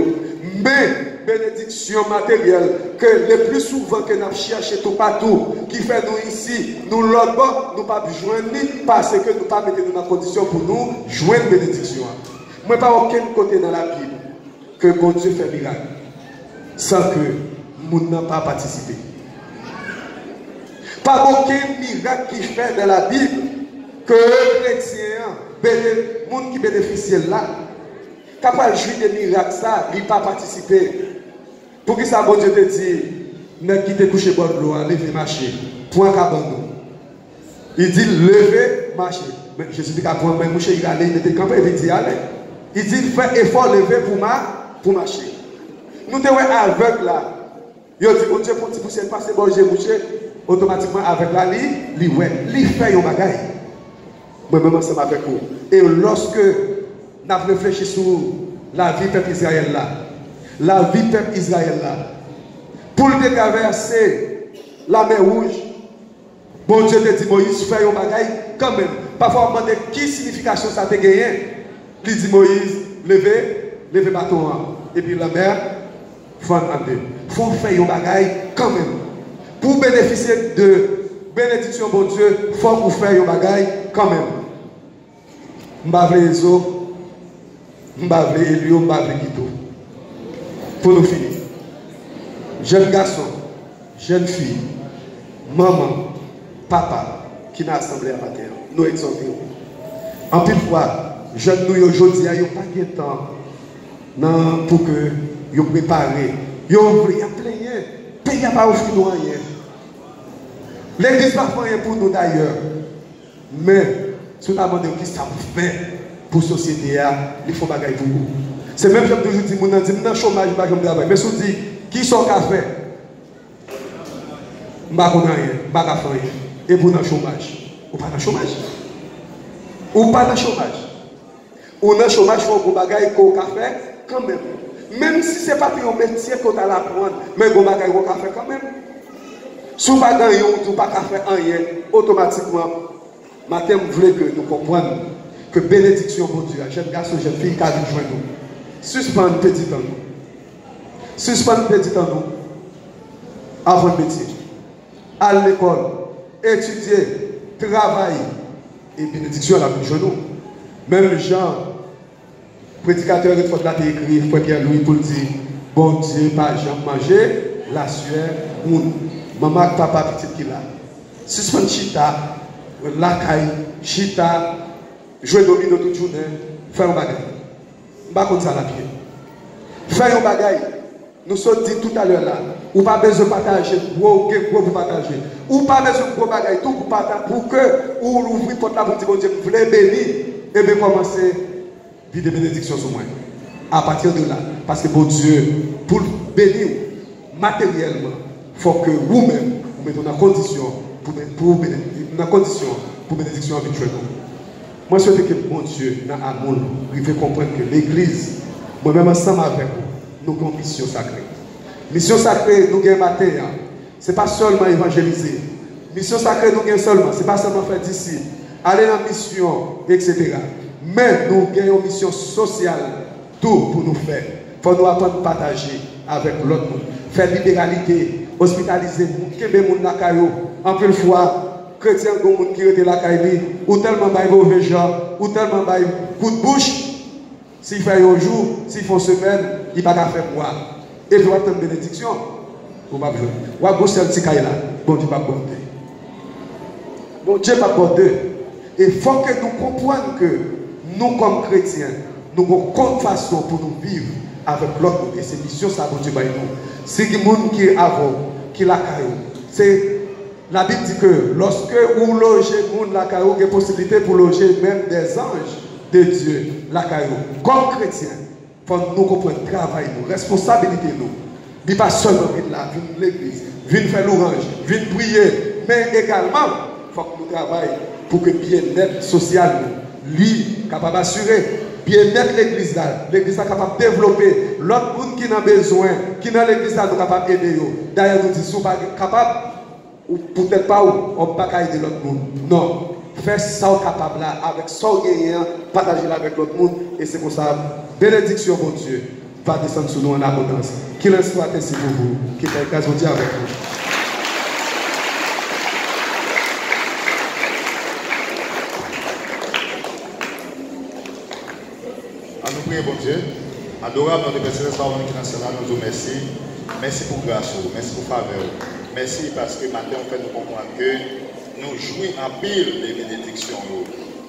mais bénédiction matérielle, que le plus souvent que nous cherchons tout partout, qui fait nous ici, nous l'autre, nous ne pas joindre parce que nous ne pas mettre dans la condition pour nous joindre bénédiction. Moi, pas aucun côté dans la Bible que bon Dieu fait miracle sans que nous n'ayons pas participé. Pas aucun miracle qui fait dans la Bible que les chrétiens, les gens qui bénéficient là, capable de jouir des miracles, ça, ils n'ont pas participé. Pour que ça, bon Dieu te dit, ne quittez coucher bord de l'eau, levez, marcher. Point qu'abandon. Il dit, levez, marcher. Mais je suis dit qu'à point, mais moucher, il allait, il était campé, il dit, allez. Il dit, faites effort, lever pour marcher. Nous sommes aveugles là. Il dit, bon Dieu, pour que vous passer, bon Dieu, moucher, automatiquement, avec la li fait un bagage. Moi-même, ensemble avec vous. Et lorsque nous avons réfléchi sur la vie peuple Israël là, la vie peuple Israël là, pour le traverser la mer rouge, bon Dieu te dit, Moïse, fais un bagage quand même. Parfois, on demande qui signification ça te gagné. Il dit, Moïse, levez bâton. Et puis la mer, fond en deux. Il faut faire un bagage quand même. Pour bénéficier de bénédiction, bon Dieu, il faut faire un bagage quand même. M'bavle Ezo, m'bavle Elio, m'bavle Guido. Pour nous finir. Jeune garçon, jeune fille, maman, papa, qui n'a assemblé à matin, nous exhortons. En pile fois, jeunes nous aujourd'hui, ils n'ont pas de temps pour que ils préparent. Ils ont plein, pays n'a pas offert nous rien. L'église n'a pas rien pour nous d'ailleurs. Mais, si on a demandé qui ça fait pour la société, il faut bagailler pour vous. C'est même que je dis, je dis, dans le chômage, je ne travaille pas. Mais si on dit, qui sont café, je ne sais rien, je ne sais rien. Et pour le chômage, ou pas dans le chômage. Ou pas dans le chômage. Ou dans le chômage, il faut que vous bagaille au café quand même. Même si ce n'est pas un métier que vous allez apprendre, mais vous bagaille au café quand même. Si vous ne faites pas ou pas café rien, automatiquement, matin, vous voulez que nous comprenions que bénédiction pour Dieu, jeune garçon, jeune fille, qui a vu joindre nous. Suspendre petit temps nous. Suspendre petit temps nous. Avant le métier. À l'école, étudier, travailler. Et bénédiction à la vie de nous. Même Jean, prédicateur de la télé écrit, frère Louis, pour dire, bon Dieu, pas jamais manger, la sueur, ou maman, papa, petite qui là. Suspendre chita, la caille, chita, jouer domino toute journée, faire un bagage. Pas comme ça la pied. Faire un bagage. Nous sommes dit tout à l'heure là, ou pas besoin de partager, ou pour partager, ou pas besoin de bagage, tout pour partager, pour que, ou l'ouvrir porte la boutique, bon Dieu, vous voulez bénir, et bien commencer à vivre des bénédictions sur moi. À partir de là, parce que bon Dieu, pour bénir matériellement, il faut que vous-même, vous mettez dans condition pour bénédiction avec Dieu. Moi, je souhaite que bon Dieu, dans l'amour, il fait comprendre que l'Église, moi-même ensemble avec vous, nous avons une mission sacrée. Mission sacrée, nous avons matin, ce n'est pas seulement évangéliser. Mission sacrée, nous avons seulement, ce n'est pas seulement faire d'ici, aller dans la mission, etc. Mais nous avons une mission sociale, tout pour nous faire. Il faut nous apprendre à partager avec l'autre monde. Faire libéralité, hospitaliser, qu'est-ce que en plus fois, chrétiens qui étaient la caille, ou tellement de mauvais gens, ou tellement de coup de bouche. S'il fait un jour, s'il font semaine, il ne va pas faire boire. Et il doit être une bénédiction. Vous ne pouvez pas. Vous avez un petit caille là. Bon Dieu va border. Bon Dieu va border. Et il faut que nous comprenions que nous, comme chrétiens, nous avons une façon pour nous vivre avec l'autre. Et c'est mission ça, bon Dieu va nous. C'est les gens qui est avant, qui la caillou. C'est la Bible dit que lorsque vous logez la caillou, il y a possibilité pour loger même des anges de Dieu, la caillou. Comme chrétien, il faut nous comprendre le travail, nous, responsabilité nous. Il n'est pas seulement venir là, venir l'église, venir faire l'orange, venir prier, mais également, il faut que nous travaillions pour que le bien-être social, lui, capable d'assurer. Bien-être l'église là, l'église est capable de développer. L'autre monde qui a besoin, qui dans l'église là, nous capable d'aider. D'ailleurs, nous disons, pas capable, ou peut-être pas, on ne peut pas aider l'autre monde. Non. Faire ça capable là, avec ça gagnant, partager avec l'autre monde. Et c'est comme ça, bénédiction, mon Dieu, va descendre sur nous en abondance. Qu'il en soit ainsi pour vous, qu'il ait grâce au Dieu avec vous. Nous prions, bon Dieu. Adorable notre Père Céleste, nous qui dans nous vous remercions. Merci pour grâce, merci pour faveur. Merci parce que matin, on fait nous comprendre que nous jouons en pile des bénédictions.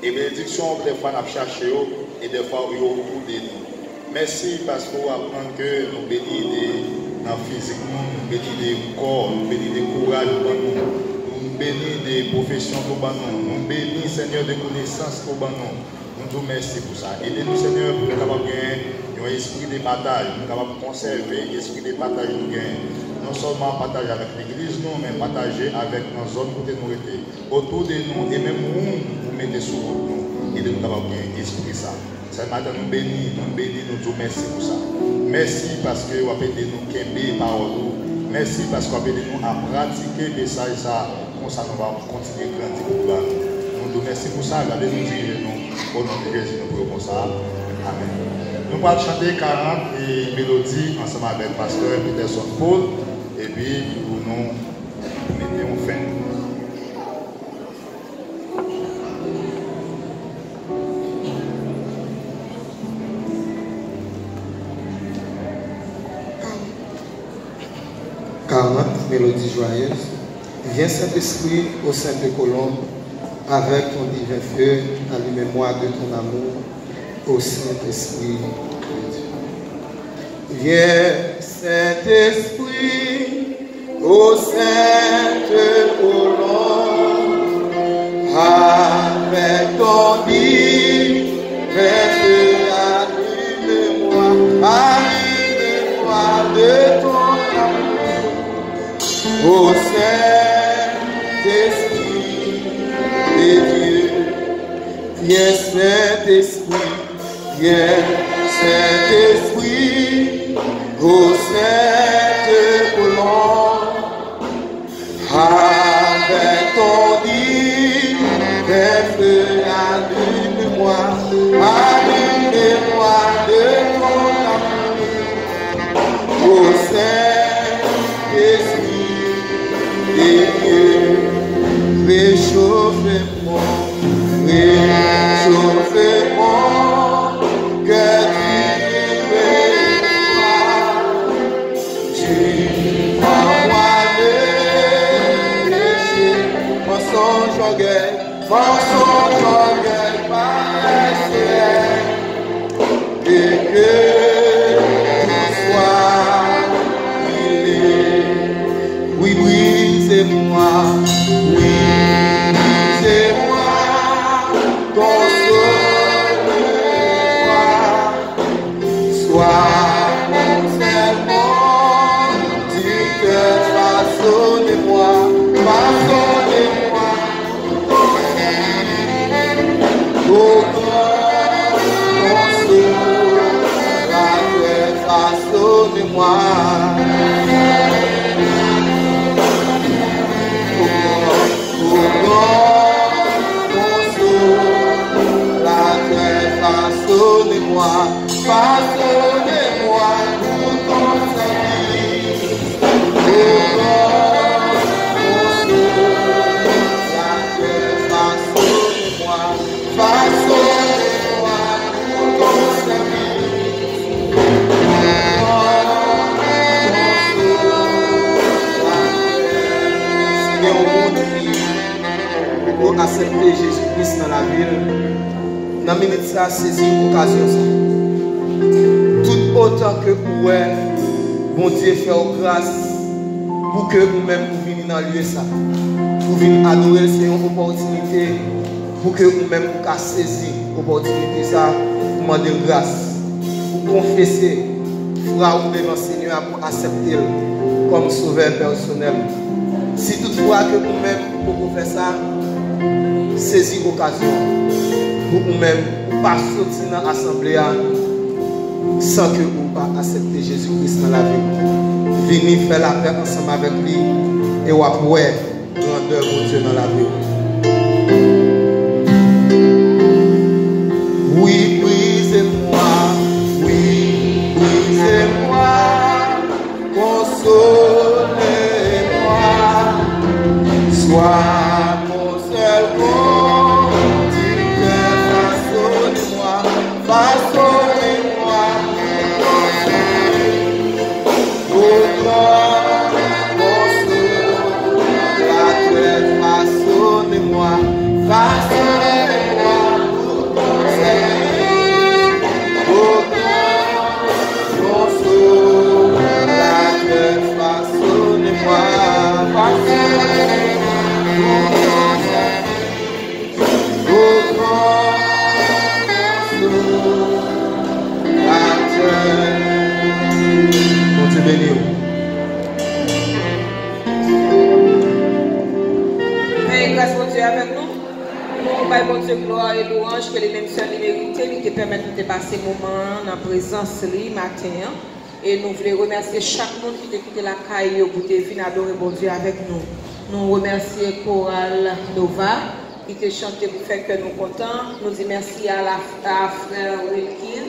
Et bénédictions, des fois, nous cherchons et des fois, nous autour de nous. Merci parce qu'on apprend que nous bénissons physiquement, nous bénissons des corps, nous bénissons des courage pour nous, nous bénissons des professions pour nous, nous bénissons, Seigneur, des connaissances pour nous. Nous vous remercions pour ça. Aidez-nous, Seigneur, pour nous capables de gagner un esprit de partage, nous capables de conserver l'esprit de partage nous gagnons. Non seulement partager avec l'église, mais partager avec nos zones où nous étions, autour de nous, et même où nous mettez sous nous. Aidez-nous capables de gagner l'esprit ça. Ce matin, nous bénissons, nous vous remercions pour ça. Merci parce que vous avez aidé nous à par nous. Merci parce que vous avez aidé nous à pratiquer le message ça. Comme ça, nous allons continuer à grandir pour nous. Nous vous remercions pour ça. Regardez-nous, dirigez-nous. Au nom de Jésus, nous prions pour ça. Amen. Nous allons chanter 40 et mélodies ensemble avec le pasteur Peterson Paul. Et puis, nous mettons fin. Mélodie joyeuse. Viens Saint-Esprit au simple colombe, avec ton divin feu, allume-moi de ton amour, au Saint-Esprit de Dieu. Viens Saint-Esprit au simple colombe, avec ton divin feu, allume-moi de ton au Saint-Esprit de Dieu, viens Saint-Esprit, viens Saint-Esprit, au Saint-Colombe, avec ton divin feu, allume-moi de ton amour, au Saint-Esprit. Réchauffez-moi, que tu envoies le péché, mensonge, orgueil, paresseux, et que tu sois brûlé. Oui, brisez-moi, façonnez-moi pour ton service. Façonnez-moi pour ton service. Seigneur, au monde pour accepter Jésus-Christ dans la ville, dans la minute ça, saisir l'occasion ça. Tout autant que vous êtes, bon Dieu fait grâce pour que vous-même vous veniez dans le lieu ça. Vous venez adorer, c'est une opportunité pour que vous-même vous saisir l'opportunité ça, pour demander grâce. pour confesser, foi ou devant le Seigneur pour accepter comme sauveur personnel. Si toutefois que vous-même pour faire ça, saisissez l'occasion pour vous-même pas sortir dans l'assemblée sans que vous pas accepter Jésus-Christ dans la vie. Venez faire la paix ensemble avec lui et vous pouvez grandeur de Dieu dans la vie. Oui, brisez-moi, oui, brisez-moi, consolez-moi, sois mon seul conducteur, façonnez-moi, façonnez-moi, au corps, façonnez-moi, façonnez-moi, grâce à Dieu avec nous. Nous voyons Dieu gloire et louange que les mêmes sœurs méritent, qui te permettent de passer un moment en présence le matin. Et nous voulons remercier chaque monde qui a quitté la caille pour venir adorer bon Dieu avec nous. Nous remercions Chorale Nova qui te chanté pour faire que nous contents. Nous disons merci à la frère Wilkin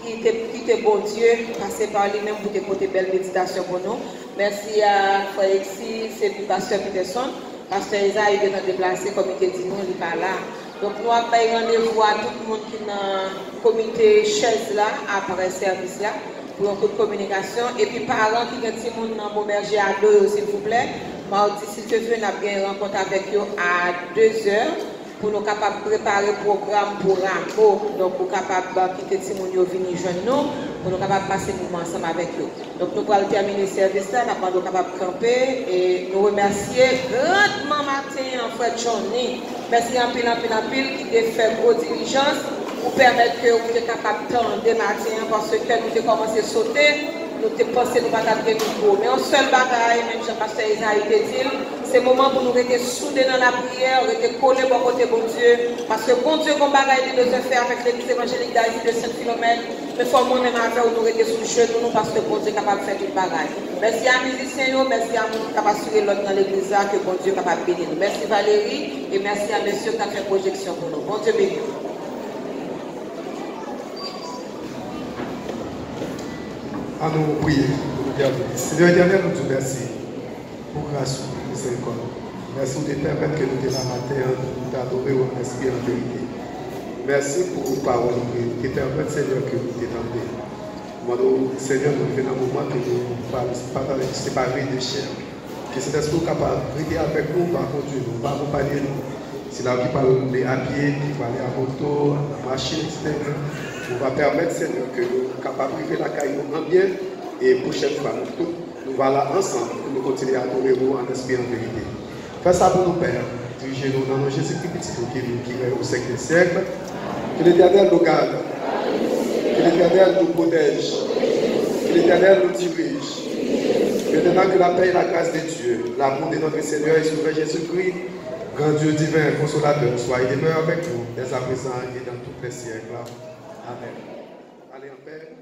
qui était bon Dieu, passé par lui-même pour te porter belle méditation pour nous. Merci à frère Alexis et puis pasteur Peterson. Pasteur Isaïe est déplacé comme il dit, nous, il n'est pas là. Donc nous avons rendez-vous à tout le monde qui est dans le comité chaise là, après le service là, pour une toute communication. Et puis parents qui ont des gens dans Beauberger à 2, s'il vous plaît. Mardi, s'il te plaît, nous avons bien rencontre avec eux à 2h pour nous capables de préparer le programme pour Rambo. Donc nous capables de quitter les gens qui viennent joindre nous, pour nous capables de passer le moment ensemble avec eux. Donc nous allons terminer le service là, nous allons capables de camper et nous remercier grandement matin en frère Johnny. Merci en pile qui a fait vos diligences pour permettre que vous soyez capables de tendre matin parce que nous avons commencé à sauter. Nous avons pensé que nous ne pouvons pas micro. Mais un seul bagaille, même Jean-Pasteur Isaïe dit, c'est le moment pour nous rester soudés dans la prière, rester collés pour côté bon Dieu. Parce que bon Dieu, comme bagaille, il doit faire avec l'église évangélique d'Asie de 5 km. Mais il faut nous-mêmes avec nous rester sous le genou parce que bon Dieu est capable de faire toute bagaille. Merci à les musiciens, merci à nous qui sont capables de suivre l'autre dans l'église, que bon Dieu est capable de bénir nous. Merci Valérie et merci à monsieur qui a fait projection pour nous. Bon Dieu bénit. À nous prier, nous garder. Seigneur éternel, nous te remercions pour grâce et miséricorde. Merci de permettre que nous te la matin, nous t'adorer en esprit en vérité. Merci pour vos paroles qui permettent, Seigneur, que nous t'étendons. Seigneur, nous venons dans un moment que nous parlons séparer de chair. Que cet esprit capable de prier avec nous, va conduire nous, va accompagner nous. C'est là qui parle à pied, qui parle à moto, à machine, etc. Nous va permettre, Seigneur, que nous soyons capables de vivre la caille en bien et prochaine fois, nous voilà ensemble pour nous continuer à adorer vous en esprit et en vérité. Fais ça pour nous, Père. Dirigez-nous dans nos Jésus-Christ qui est au siècle des siècles. Que l'Éternel nous garde. Que l'Éternel nous protège. Que l'Éternel nous dirige. Maintenant que la paix et la grâce de Dieu, l'amour de notre Seigneur et Sauveur Jésus-Christ, grand Dieu divin, consolateur, soyez demeure avec nous, dès à présent et dans tous les siècles. Amen. Allez en paix.